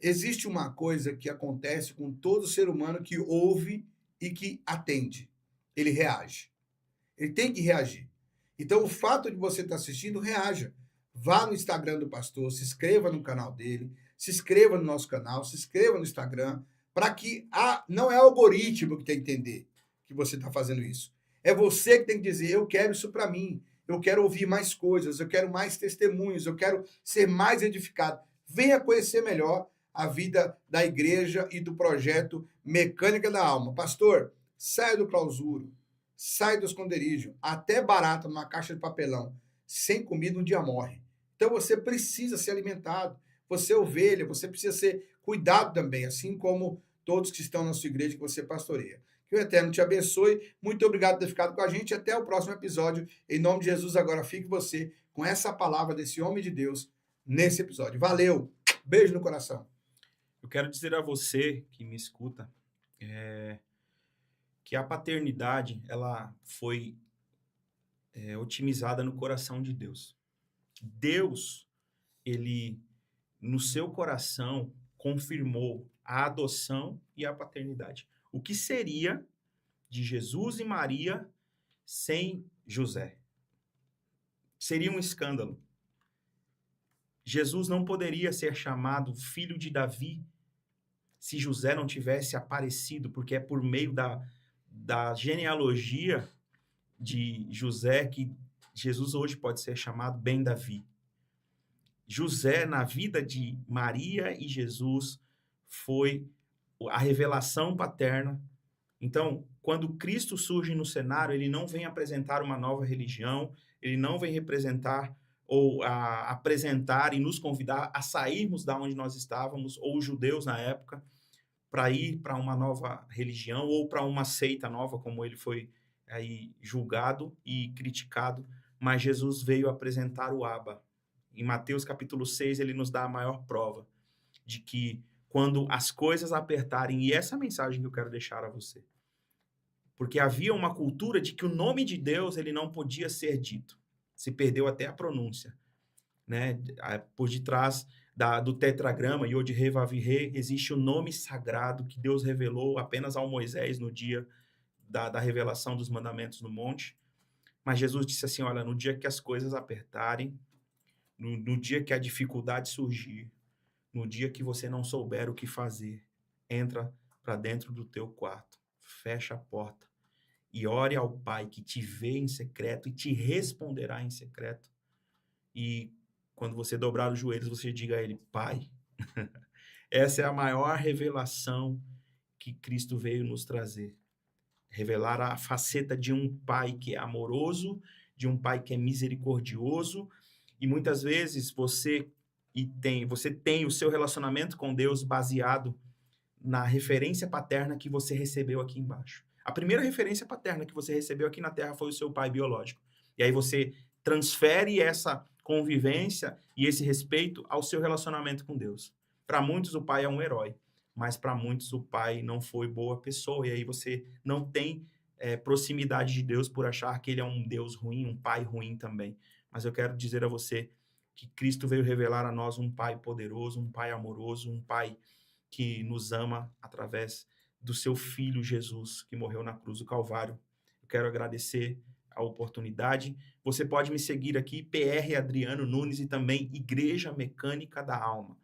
Existe uma coisa que acontece com todo ser humano que ouve e que atende. Ele reage. Ele tem que reagir. Então, o fato de você estar assistindo, reaja. Vá no Instagram do pastor, se inscreva no canal dele, se inscreva no nosso canal, se inscreva no Instagram, para que não é o algoritmo que tem que entender que você está fazendo isso. É você que tem que dizer, eu quero isso para mim, eu quero ouvir mais coisas, eu quero mais testemunhos, eu quero ser mais edificado. Venha conhecer melhor a vida da igreja e do projeto Mecânica da Alma. Pastor, saia do clausuro, sai do esconderijo, até barata numa caixa de papelão, sem comida um dia morre. Então você precisa ser alimentado, você é ovelha, você precisa ser cuidado também, assim como todos que estão na sua igreja que você pastoreia. Que o Eterno te abençoe, muito obrigado por ter ficado com a gente, até o próximo episódio, em nome de Jesus. Agora fique você com essa palavra desse homem de Deus nesse episódio. Valeu, beijo no coração. Eu quero dizer a você que me escuta, que a paternidade, ela foi otimizada no coração de Deus. Deus, ele, no seu coração, confirmou a adoção e a paternidade. O que seria de Jesus e Maria sem José? Seria um escândalo. Jesus não poderia ser chamado filho de Davi se José não tivesse aparecido, porque é por meio da genealogia de José que Jesus hoje pode ser chamado Ben Davi. José, na vida de Maria e Jesus, foi a revelação paterna. Então, quando Cristo surge no cenário, ele não vem apresentar uma nova religião, ele não vem representar ou apresentar e nos convidar a sairmos da onde nós estávamos, ou os judeus na época, para ir para uma nova religião ou para uma seita nova, como ele foi aí julgado e criticado, mas Jesus veio apresentar o Abba. Em Mateus capítulo 6, ele nos dá a maior prova de que quando as coisas apertarem, e essa mensagem que eu quero deixar a você, porque havia uma cultura de que o nome de Deus ele não podia ser dito. Se perdeu até a pronúncia, né? Por detrás do tetragrama, Yod He Vav He, existe o nome sagrado que Deus revelou apenas ao Moisés no dia da revelação dos mandamentos no monte. Mas Jesus disse assim, olha, no dia que as coisas apertarem, no dia que a dificuldade surgir, no dia que você não souber o que fazer, entra para dentro do teu quarto, fecha a porta e ore ao Pai que te vê em secreto e te responderá em secreto. E quando você dobrar os joelhos, você diga a ele, Pai, essa é a maior revelação que Cristo veio nos trazer. Revelar a faceta de um Pai que é amoroso, de um Pai que é misericordioso. E muitas vezes você e você tem o seu relacionamento com Deus baseado na referência paterna que você recebeu aqui embaixo. A primeira referência paterna que você recebeu aqui na Terra foi o seu pai biológico. E aí você transfere essa convivência e esse respeito ao seu relacionamento com Deus. Para muitos, o pai é um herói, mas para muitos, o pai não foi boa pessoa. E aí você não tem proximidade de Deus por achar que ele é um Deus ruim, um pai ruim também. Mas eu quero dizer a você que Cristo veio revelar a nós um pai poderoso, um pai amoroso, um pai que nos ama através do seu Filho Jesus, que morreu na cruz do Calvário. Eu quero agradecer a oportunidade. Você pode me seguir aqui, PR Adriano Nunes, e também Igreja Mecânica da Alma.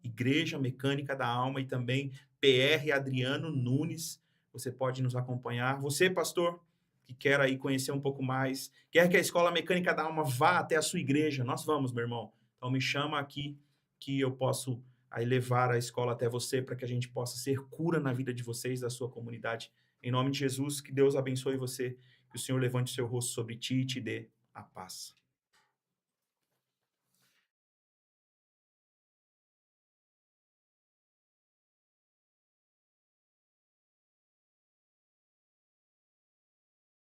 @Igreja Mecânica da Alma e também PR Adriano Nunes. Você pode nos acompanhar. Você, pastor, que quer aí conhecer um pouco mais, quer que a Escola Mecânica da Alma vá até a sua igreja, nós vamos, meu irmão. Então me chama aqui que eu posso aí levar a escola até você para que a gente possa ser cura na vida de vocês, da sua comunidade. Em nome de Jesus, que Deus abençoe você, que o Senhor levante o seu rosto sobre ti e te dê a paz.